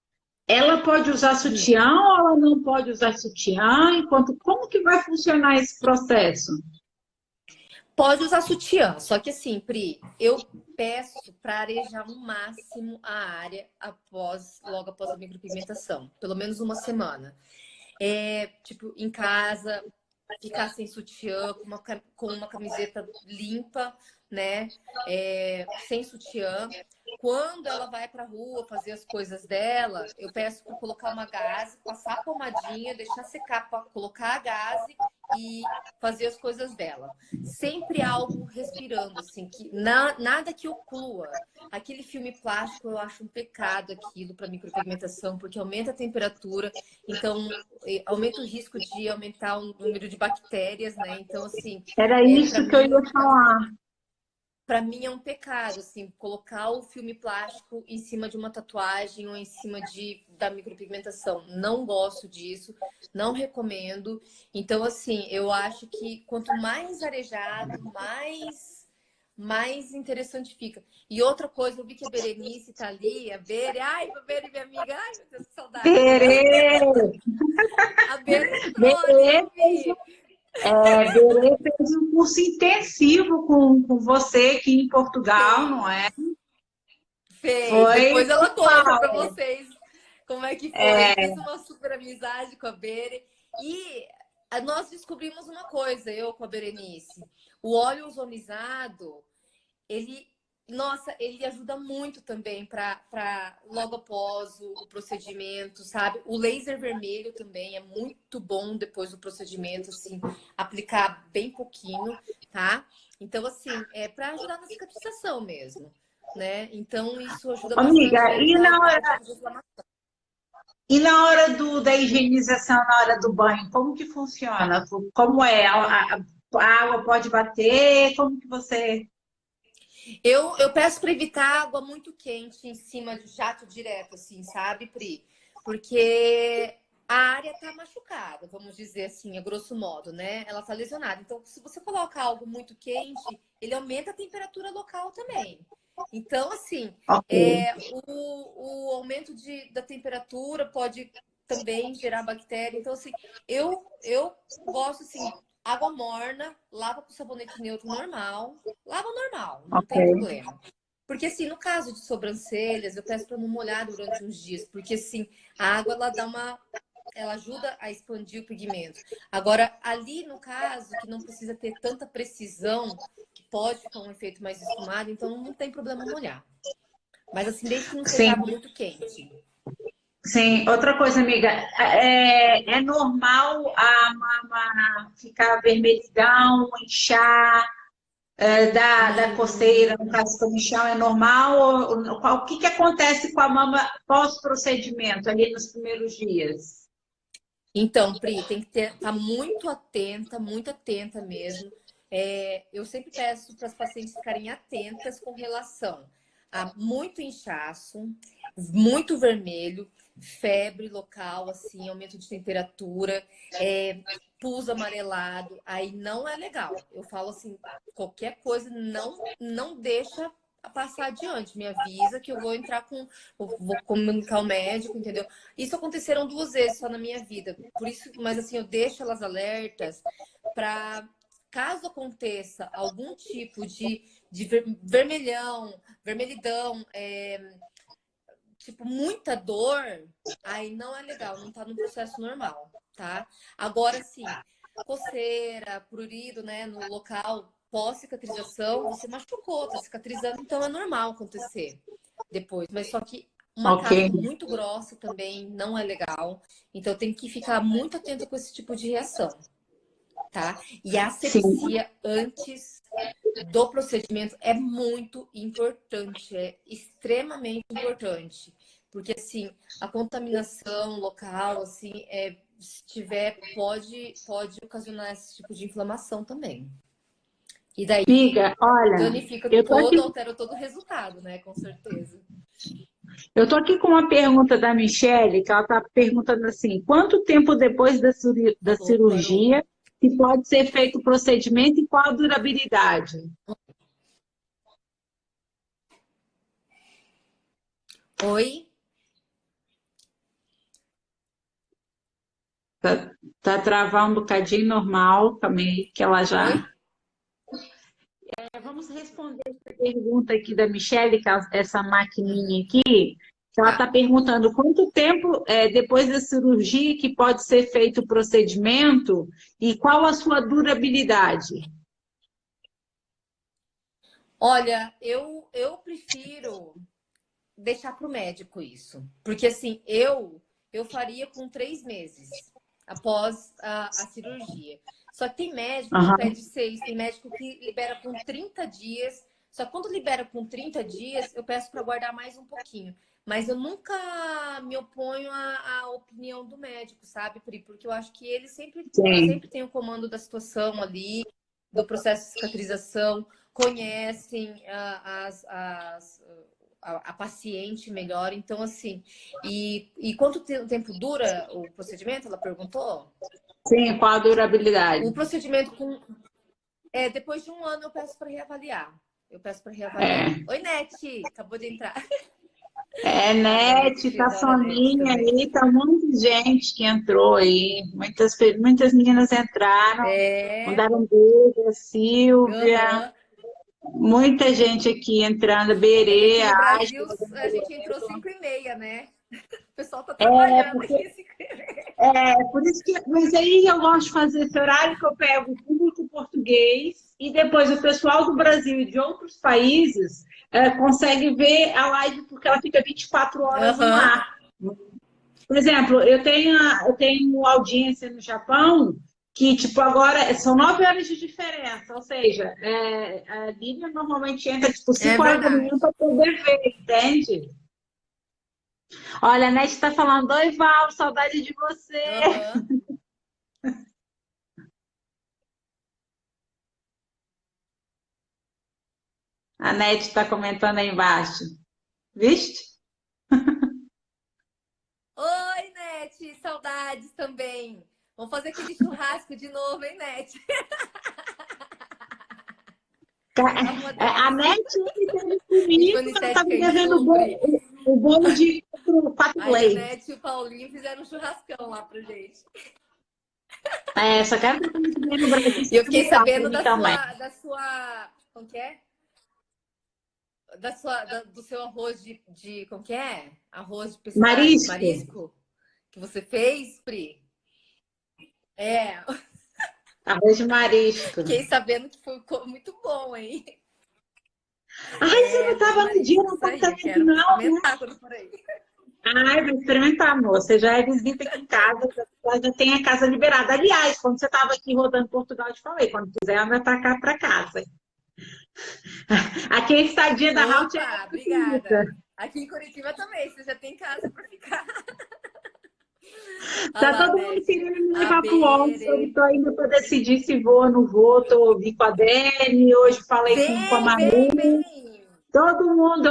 S1: Ela pode usar sutiã ou ela não pode usar sutiã? Como que vai funcionar esse processo?
S2: Pode usar sutiã, só que assim, Pri, eu peço para arejar o máximo a área logo após a micropigmentação, pelo menos uma semana. Tipo, em casa, ficar sem sutiã, com uma camiseta limpa, né? Sem sutiã. Quando ela vai para a rua fazer as coisas dela, eu peço para colocar uma gaze, passar a pomadinha, deixar secar para colocar a gaze e fazer as coisas dela. Sempre algo respirando, assim, que nada que oclua. Aquele filme plástico, eu acho um pecado aquilo para micropigmentação, porque aumenta a temperatura, então aumenta o risco de aumentar o número de bactérias, né? Então, assim,
S1: Era
S2: para
S1: isso que eu
S2: mim,
S1: ia falar.
S2: é um pecado, assim, colocar o filme plástico em cima de uma tatuagem ou em cima da micropigmentação. Não gosto disso, não recomendo. Então, assim, eu acho que quanto mais arejado, mais interessante fica. E outra coisa, eu vi que a Berenice tá ali, ai, a Bere, minha amiga, ai, meu Deus, que saudade dela.
S1: Berê,
S2: A Bere entrou ali,
S1: Berê,
S2: Vi.
S1: Berê fez um curso intensivo com você aqui em Portugal, não
S2: Fez,
S1: é?
S2: fez.
S1: Foi
S2: Depois ela conta
S1: uau.
S2: pra vocês como é que foi. Fiz uma super amizade com a Bere. E nós descobrimos uma coisa, eu com a Berenice. O óleo ozonizado, ele, nossa, ele ajuda muito também para logo após o procedimento, sabe? O laser vermelho também é muito bom depois do procedimento, assim, aplicar bem pouquinho, tá? Então, assim, é para ajudar na cicatrização mesmo, né? Então, isso ajuda bastante a
S1: Amiga,
S2: evitar algum tipo de inflamação.
S1: e na hora da higienização, na hora do banho, como que funciona? Como é? A água pode bater? Como que você...
S2: Eu peço para evitar água muito quente em cima de jato direto, assim, sabe, Pri? Porque a área tá machucada, vamos dizer assim, a grosso modo, né? Ela tá lesionada. Então, se você coloca algo muito quente, ele aumenta a temperatura local também. Então, assim,
S1: Ok.
S2: o aumento da temperatura pode também gerar bactéria. Então, assim, eu gosto, assim, água morna, lava com sabonete neutro normal. Lava normal, não
S1: Ok.
S2: tem problema. Porque, assim, no caso de sobrancelhas, eu peço para não molhar durante uns dias, porque, assim, a água, ela ajuda a expandir o pigmento. Agora, ali, no caso, que não precisa ter tanta precisão, que pode ficar um efeito mais esfumado, então não tem problema molhar. Mas, assim, desde que não seja
S1: Sim,
S2: água muito quente.
S1: sim. Outra coisa, amiga, é normal a mama ficar vermelhidão, inchar, da coceira, no
S2: Hum,
S1: caso do comichão, é normal? O que que acontece com a mama pós-procedimento, ali nos primeiros dias?
S2: Então, Pri, tem que estar muito atenta mesmo. Eu sempre peço para as pacientes ficarem atentas com relação a muito inchaço, muito vermelho, febre local, assim, aumento de temperatura, pus amarelado, aí não é legal. Eu falo assim, qualquer coisa não deixa passar adiante, me avisa que eu vou entrar com, vou comunicar ao médico, entendeu? Isso aconteceram 2 vezes só na minha vida, por isso, mas assim, eu deixo elas alertas para caso aconteça algum tipo de vermelhidão, tipo, muita dor, aí não é legal, não tá no processo normal, tá? Agora, sim, coceira, prurido, né, no local pós-cicatrização, você machucou, tá cicatrizando, então é normal acontecer depois. Mas só que uma
S1: Ok.
S2: casca muito grossa também não é legal, então tem que ficar muito atento com esse tipo de reação, tá? E a
S1: Sim.
S2: asepsia antes do procedimento é muito importante, é extremamente importante, porque assim, a contaminação local, assim, se tiver, pode ocasionar esse tipo de inflamação também. E daí
S1: Amiga, olha,
S2: danifica
S1: eu tô aqui,
S2: todo, altera todo o resultado, né? Com certeza.
S1: eu tô aqui com uma pergunta da Michelle, que ela está perguntando assim, quanto tempo depois da
S2: Alô, parou.
S1: cirurgia que pode ser feito o procedimento e qual a durabilidade?
S2: Oi?
S1: Tá travando um bocadinho normal, também, que ela já...
S2: Oi?
S1: Vamos responder essa pergunta aqui da Michelle, que essa maquininha
S2: Uhum.
S1: aqui, que ela
S2: Tá.
S1: está perguntando quanto tempo depois da cirurgia que pode ser feito o procedimento e qual a sua durabilidade?
S2: Olha, eu prefiro deixar para o médico isso. Porque assim, eu faria com 3 meses após a cirurgia. Só que tem médico que
S1: Aham,
S2: pede 6, tem médico que libera com 30 dias. Só que quando libera com 30 dias, eu peço para guardar mais um pouquinho. Mas eu nunca me oponho à opinião do médico, sabe, Pri? Porque eu acho que ele
S1: sim.
S2: sempre tem o comando da situação ali, do processo de cicatrização, conhecem a paciente melhor. Então, assim, e quanto tempo dura o procedimento? Ela perguntou.
S1: Sim, qual a durabilidade?
S2: O procedimento depois de 1 ano eu peço para reavaliar. Eu peço para reavaliar.
S1: É,
S2: Oi, Nete, acabou de entrar. A
S1: Nete,
S2: Nete,
S1: tá
S2: adoro a Nete
S1: Soninha
S2: também.
S1: aí, tá muita gente que entrou aí, muitas meninas entraram,
S2: É,
S1: mandaram um beijo, a Silvia,
S2: aham.
S1: muita gente aqui entrando,
S2: É que
S1: Berê,
S2: aqui
S1: a
S2: no Brasil
S1: Ástia,
S2: a gente entrou 5h30, né? O pessoal tá
S1: é,
S2: trabalhando
S1: porque,
S2: aqui 5h30.
S1: por isso que, mas aí eu gosto de fazer esse horário que eu pego o público português e depois o pessoal do Brasil e de outros países consegue ver a live porque ela fica 24 horas no
S2: Aham.
S1: ar. Por exemplo, eu tenho audiência no Japão que, tipo, agora são 9 horas de diferença, ou seja, a Lívia normalmente entra, tipo,
S2: É
S1: 5 horas da manhã
S2: verdade.
S1: para poder ver, entende? Olha, a Nete está falando, oi, Val, saudade de você.
S2: Aham.
S1: A Nete está comentando aí embaixo. Viste?
S2: Oi, Nete, saudades também. Vamos fazer aquele churrasco de novo, hein, Nete? Tava uma
S1: A
S2: delícia.
S1: Nete ele teve
S2: A gente
S1: comigo,
S2: foi no
S1: ela está me
S2: Estética em
S1: devendo
S2: Supre.
S1: o bolo de quatro
S2: Aí a
S1: leite.
S2: Nete e o Paulinho fizeram um churrascão lá pra gente.
S1: Só quero que eu também no Brasil
S2: E eu
S1: seja
S2: fiquei
S1: melhor para
S2: sabendo
S1: mim também.
S2: como que é? Do seu arroz como que é? Arroz de pescado, de
S1: Marisco.
S2: marisco que você fez, Pri? É,
S1: Arroz de marisco.
S2: fiquei sabendo que ficou muito bom, hein?
S1: Ai, você
S2: É,
S1: não
S2: arroz de
S1: estava no dia
S2: marisco,
S1: no
S2: isso aí. Eu
S1: apartamento,
S2: quero
S1: não, né?
S2: experimentar quando for aí.
S1: Ai, vou experimentar, amor. Você já é visita aqui em casa, já tem a casa liberada. Aliás, quando você estava aqui rodando Portugal, eu te falei, quando quiser, anda para cá, para casa. Aqui a estadia da Halt é
S2: Opa,
S1: gratuita.
S2: obrigada. Aqui em Curitiba também, você já tem casa para ficar. Olha
S1: Tá
S2: lá,
S1: todo mundo
S2: Nete.
S1: querendo me
S2: A
S1: levar para o Oxford,
S2: Bere.
S1: estou ainda para decidir se vou ou não vou. Vi com a Dani, hoje falei com a
S2: Vem, vem,
S1: Manu.
S2: vem.
S1: Todo mundo,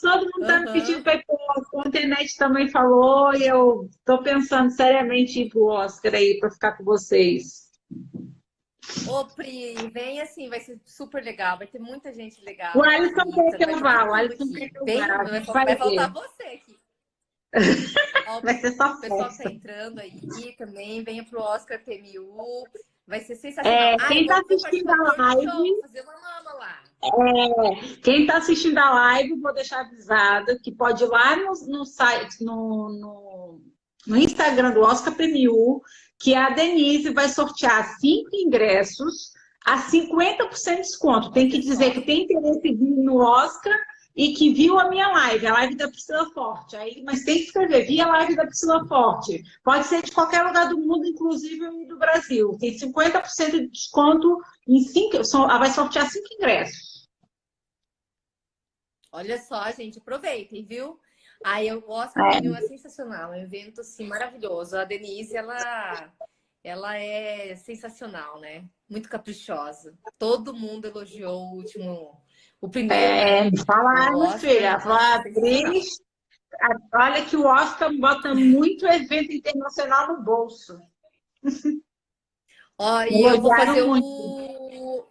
S1: todo mundo tá me pedindo
S2: Aham.
S1: para ir pro Oscar. Ontem a internet também falou e eu tô pensando seriamente em ir pro Oscar aí para ficar com vocês.
S2: Ô, Pri, vem assim, vai ser super legal. Vai ter muita gente
S3: O
S2: legal,
S3: Alisson quer
S2: bonita,
S3: que
S2: vai
S3: eu
S2: ter todo
S3: vá, o
S2: mundo
S3: Alisson quer
S2: aqui.
S3: que eu
S2: Vem,
S3: vá.
S2: vai
S3: Vai
S2: faltar
S3: ver.
S2: você aqui. Ó, o
S3: Vai ser só
S2: pessoal que tá
S3: festa.
S2: entrando aí também, venha pro Oscar PMU. Vai ser sensacional.
S3: É,
S2: Ah,
S3: quem está
S2: vou
S3: assistindo
S2: participar do
S3: a
S2: workshop, vou
S3: live,
S2: fazer uma mama lá.
S3: quem está assistindo a live, vou deixar avisado que pode ir lá no site, no Instagram do Oscar PMU, que a Denise vai sortear 5 ingressos a 50% de desconto. Tem que
S2: Olha
S3: dizer
S2: só.
S3: que tem interesse em vir no Oscar e que viu a minha live, a live da Priscila Forte. Aí, mas tem que escrever, vi a live da Priscila Forte. Pode ser de qualquer lugar do mundo, inclusive do Brasil. Tem 50% de desconto em 5, vai sortear 5 ingressos.
S2: Olha só, gente, aproveitem, viu? Aí o Oscar PMU é sensacional, é um evento assim maravilhoso. A Denise, ela é sensacional, né? Muito caprichosa. Todo mundo elogiou o primeiro, né?
S3: Falar,
S2: O
S3: minha
S2: Oscar,
S3: filha,
S2: nossa,
S3: falar
S2: sensacional.
S3: atriz, olha que o Oscar bota muito evento internacional no bolso.
S2: Ó, e eu vou fazer
S3: Elogiaram muito.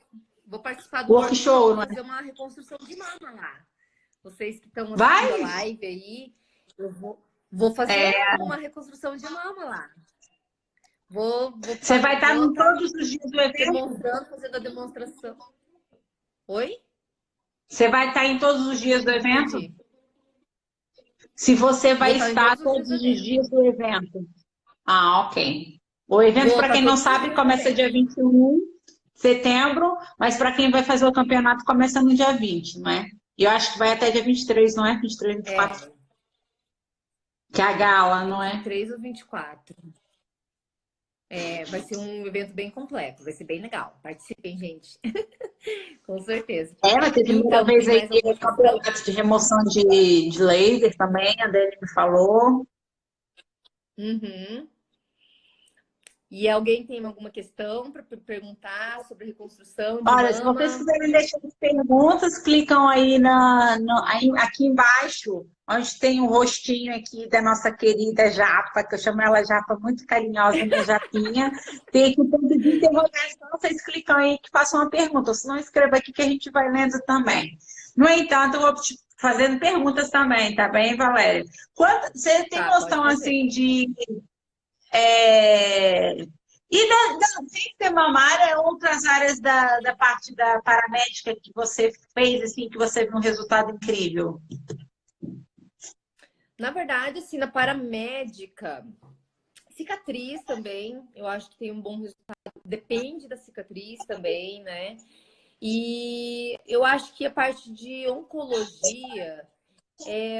S2: vou participar do workshop,
S3: Workshop,
S2: vou
S3: não é?
S2: fazer uma reconstrução de mama lá. Vocês que estão assistindo a
S3: Vai?
S2: live aí, eu vou fazer uma reconstrução de mama lá.
S3: Você vai estar
S2: Vou
S3: em
S2: estar
S3: todos os dias do evento?
S2: demonstrando, fazendo a demonstração. Oi?
S3: Você vai estar em todos os dias do
S2: Não
S3: evento?
S2: entendi.
S3: Se você
S2: Vou
S3: vai
S2: estar em
S3: estar
S2: todos os dias
S3: todos
S2: do
S3: os
S2: evento.
S3: dias do evento. Ah, ok. O evento,
S2: Vou
S3: para
S2: estar
S3: quem não
S2: todos os
S3: sabe,
S2: dias do
S3: começa
S2: evento.
S3: dia 21 de setembro, mas para quem vai fazer o campeonato, começa no dia 20, não é? E eu acho que vai até dia 23, não é? 23, 24.
S2: É,
S3: Que é a gala, não é?
S2: 23 ou 24. É, vai ser um evento bem completo, vai ser bem legal. Participem, gente. Com certeza.
S3: Ela teve a primeira
S2: Então,
S3: vez
S2: tem
S3: aí
S2: mais alguma questão?
S3: campeonato de remoção de laser também, a Dani me falou.
S2: Uhum. E alguém tem alguma questão para perguntar sobre reconstrução de
S3: Olha, se vocês
S2: mama?
S3: quiserem deixar as perguntas, clicam aí, aqui embaixo, onde tem o rostinho aqui da nossa querida Japa, que eu chamo ela Japa muito carinhosa, minha Japinha. Tem aqui o ponto de interrogação, vocês clicam aí que façam uma pergunta, ou se não, escreva aqui que a gente vai lendo também. No entanto, eu vou te fazendo perguntas também, tá bem, Valéria? Você tem
S2: Tá, pode
S3: noção,
S2: fazer.
S3: assim, é, e sem ser mamária, outras áreas da parte da paramédica que você fez, assim, que você viu um resultado incrível?
S2: Na verdade, assim, na paramédica, cicatriz também, eu acho que tem um bom resultado. Depende da cicatriz também, né? E eu acho que a parte de oncologia,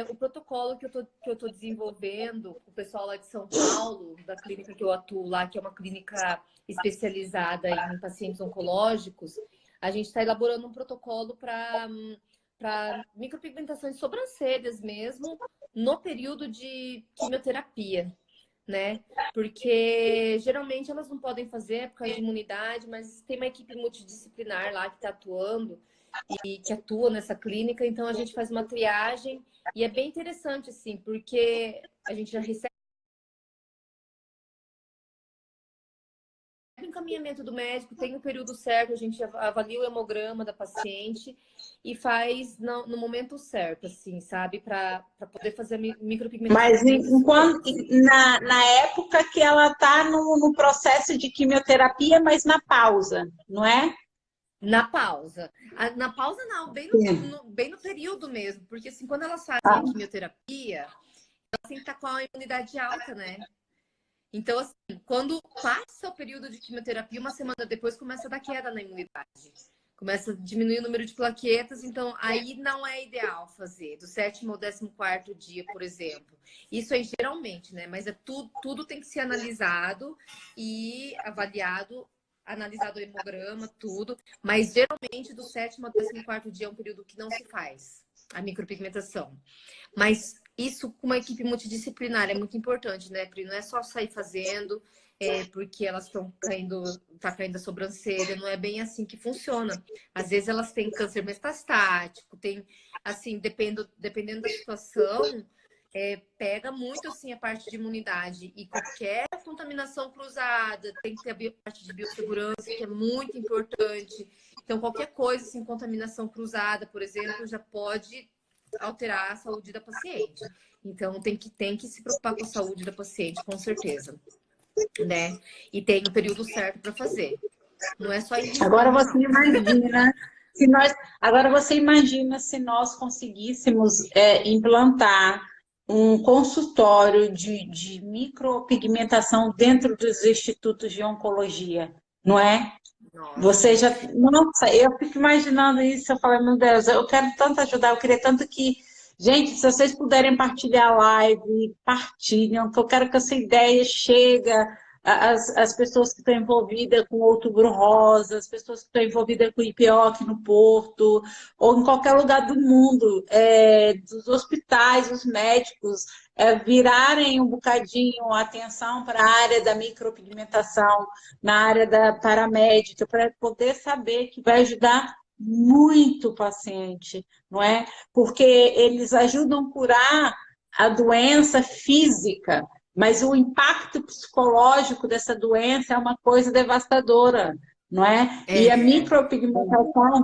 S2: o protocolo que eu tô desenvolvendo com o pessoal lá de São Paulo, da clínica que eu atuo lá, que é uma clínica especializada em pacientes oncológicos, a gente está elaborando um protocolo para micropigmentação de sobrancelhas mesmo, no período de quimioterapia, né? Porque geralmente elas não podem fazer por causa de imunidade, mas tem uma equipe multidisciplinar lá que está atuando e que atua nessa clínica, então a gente faz uma triagem e é bem interessante, assim, porque a gente já recebe o encaminhamento do médico, tem o período certo, a gente avalia o hemograma da paciente e faz no momento certo, assim, sabe? Para poder fazer a micropigmentação
S3: Mas
S2: sem
S3: enquanto,
S2: suspeitas.
S3: na época que ela está no processo de quimioterapia, mas na pausa, não é?
S2: Na pausa. Na pausa, não,
S3: Sim.
S2: bem no período mesmo, porque assim, quando elas fazem a
S3: Ah,
S2: quimioterapia, elas têm que estar com a imunidade alta, né? Então, assim, quando passa o período de quimioterapia, uma semana depois começa a dar queda na imunidade. Começa a diminuir o número de plaquetas, então aí não é ideal fazer, do 7º ao 14º dia, por exemplo. Isso aí geralmente, né? Mas tudo tem que ser analisado e avaliado, analisado o hemograma, tudo. Mas geralmente do 7º ao 14º dia é um período que não se faz a micropigmentação. Mas isso com uma equipe multidisciplinar é muito importante, né, Pri? Não é só sair fazendo porque elas estão tá caindo a sobrancelha, não é bem assim que funciona. Às vezes elas têm câncer metastático, tem, assim, dependendo da situação, pega muito assim a parte de imunidade e qualquer contaminação cruzada, tem que ter a parte de biossegurança, que é muito importante. Então, qualquer coisa, assim, contaminação cruzada, por exemplo, já pode alterar a saúde da paciente. Então, tem que se preocupar com a saúde da paciente, com certeza, né? E tem o período certo para fazer. Não é só ir
S3: Agora
S2: riscando,
S3: você
S2: não.
S3: imagina agora você imagina se nós conseguíssemos implantar um consultório de micropigmentação dentro dos institutos de oncologia, não é? Você
S2: Nossa.
S3: já. Nossa, eu fico imaginando isso, eu falo, meu Deus, eu quero tanto ajudar, eu queria tanto que. Gente, se vocês puderem partilhar a live, partilham, que eu quero que essa ideia chegue às pessoas que estão envolvidas com Outubro Rosa, as pessoas que estão envolvidas com o IPEOC no Porto, ou em qualquer lugar do mundo, dos hospitais, os médicos, virarem um bocadinho a atenção para a área da micropigmentação, na área da paramédica, para poder saber que vai ajudar muito o paciente, não é? Porque eles ajudam a curar a doença física, mas o impacto psicológico dessa doença é uma coisa devastadora, não é? E a micropigmentação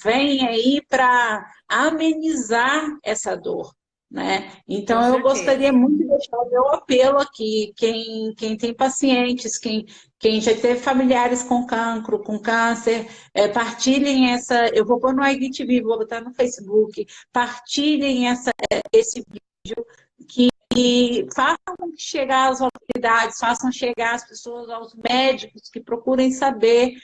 S3: vem aí para amenizar essa dor. Né?
S2: Com
S3: Então, eu gostaria
S2: certeza.
S3: muito de deixar o meu apelo aqui, quem tem pacientes, quem já teve familiares com cancro, com câncer, partilhem essa. Eu vou pôr no IGTV, vou botar no Facebook, partilhem esse vídeo que façam chegar às autoridades, façam chegar às pessoas, aos médicos, que procurem saber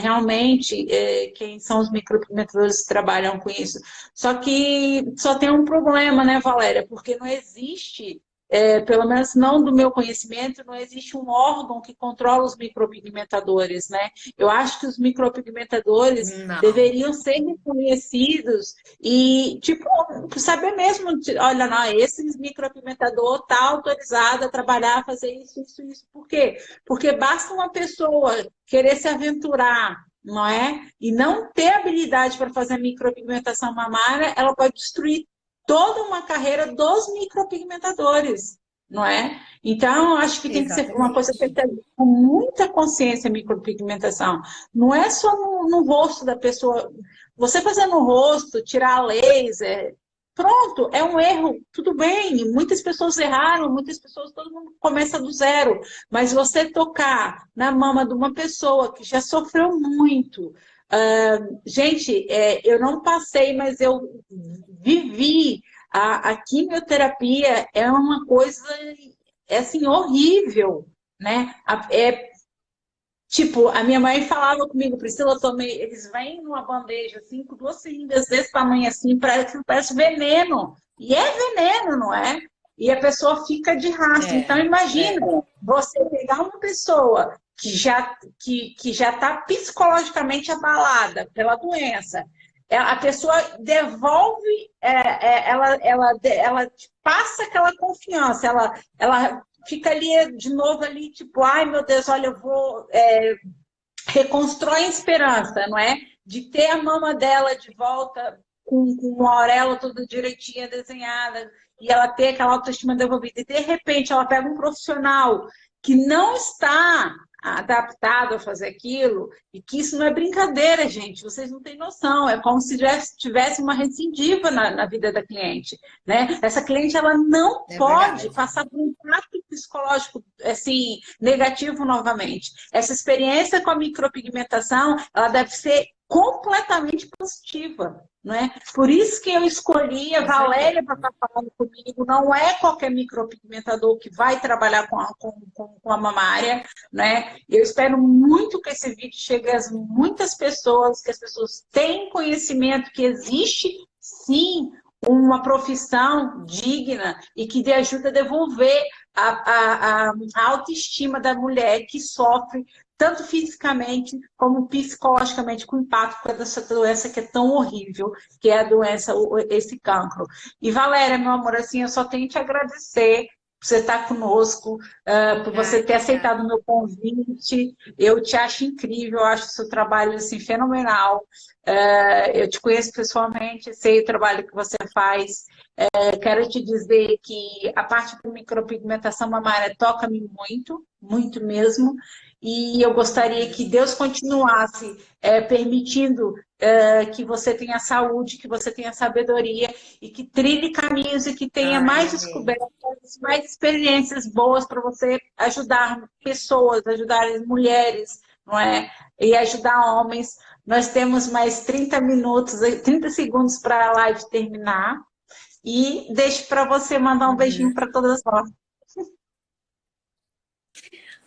S3: realmente quem são os micropigmentadores que trabalham com isso. Só que só tem um problema, né, Valéria? Porque não existe, pelo menos não do meu conhecimento, não existe um órgão que controla os micropigmentadores, né? Eu acho que os micropigmentadores
S2: Não.
S3: deveriam ser reconhecidos e, tipo, saber mesmo, olha, não, esse micropigmentador está autorizado a trabalhar, a fazer isso, isso, isso. Por quê? Porque basta uma pessoa querer se aventurar, não é? E não ter habilidade para fazer micropigmentação mamária, ela pode destruir toda uma carreira dos micropigmentadores, não é? Então, eu acho que tem que ser uma coisa
S2: Exatamente.
S3: feita com muita consciência, a micropigmentação. Não é só no rosto da pessoa. Você fazer no rosto, tirar a laser, pronto, é um erro, tudo bem. Muitas pessoas erraram, muitas pessoas, todo mundo começa do zero. Mas você tocar na mama de uma pessoa que já sofreu muito. Gente, eu não passei, mas eu vivi. A quimioterapia é uma coisa assim, horrível, né? Tipo, a minha mãe falava comigo, Priscila, eu tomei, eles vêm numa bandeja assim, com 2 seringas desse tamanho assim, parece veneno. E é veneno, não é? E a pessoa fica de rastro. Então, imagina você pegar uma pessoa que já está psicologicamente abalada pela doença. A pessoa devolve, ela te passa aquela confiança, ela fica ali de novo ali, tipo, ai meu Deus, olha, eu vou reconstrói a esperança, não é? De ter a mama dela de volta com uma auréola toda direitinha desenhada e ela ter aquela autoestima devolvida. E de repente ela pega um profissional que não está adaptado a fazer aquilo, e que isso não é brincadeira, gente, vocês não têm noção, é como se tivesse uma recidiva na vida da cliente, né? Essa cliente, ela não pode passar por um impacto psicológico, assim, negativo novamente. Essa experiência com a micropigmentação, ela deve ser completamente positiva, não é? Por isso que eu escolhi a Valéria para estar falando comigo. Não é qualquer micropigmentador que vai trabalhar com a mamária, né? Eu espero muito que esse vídeo chegue a muitas pessoas, que as pessoas tenham conhecimento que existe, sim, uma profissão digna e que dê ajuda a devolver a autoestima da mulher que sofre tanto fisicamente como psicologicamente, com o impacto dessa doença que é tão horrível, que é a doença, esse cancro. E Valéria, meu amor, assim, eu só tenho que te agradecer por você estar conosco, por você ter aceitado o meu convite. Eu te acho incrível, eu acho o seu trabalho assim, fenomenal. Eu te conheço pessoalmente, sei o trabalho que você faz. Quero te dizer que a parte da micropigmentação mamária toca-me muito, muito mesmo, e eu gostaria que Deus continuasse permitindo que você tenha saúde, que você tenha sabedoria e que trilhe caminhos e que tenha
S2: Ai,
S3: mais
S2: amém.
S3: descobertas, mais experiências boas para você ajudar pessoas, ajudar mulheres, não é? E ajudar homens. Nós temos mais 30 minutos, 30 segundos para a live terminar. E deixo para você mandar um beijinho
S2: Uhum.
S3: para todas nós.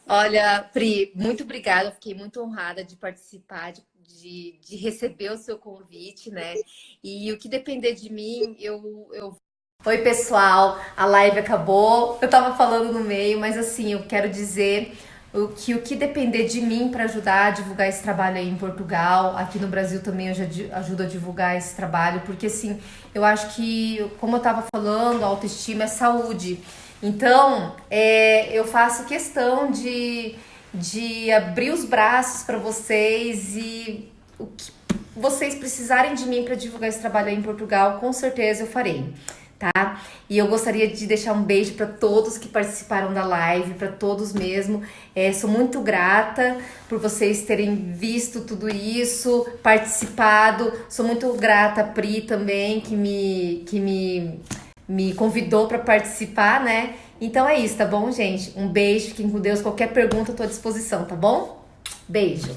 S2: Olha, Pri, muito obrigada. Eu fiquei muito honrada de participar, de receber o seu convite, né? E o que depender de mim, eu... Oi, pessoal, a live acabou. Eu tava falando no meio, mas assim, eu quero dizer o que depender de mim para ajudar a divulgar esse trabalho aí em Portugal, aqui no Brasil também eu já ajudo a divulgar esse trabalho, porque assim, eu acho que, como eu tava falando, a autoestima é saúde. Então, eu faço questão de abrir os braços para vocês e o que vocês precisarem de mim para divulgar esse trabalho aí em Portugal, com certeza eu farei, tá? E eu gostaria de deixar um beijo para todos que participaram da live, para todos mesmo. Sou muito grata por vocês terem visto tudo isso, participado. Sou muito grata a Pri também, me convidou para participar, né? Então é isso, tá bom, gente? Um beijo, fiquem com Deus. Qualquer pergunta eu tô à disposição, tá bom? Beijo.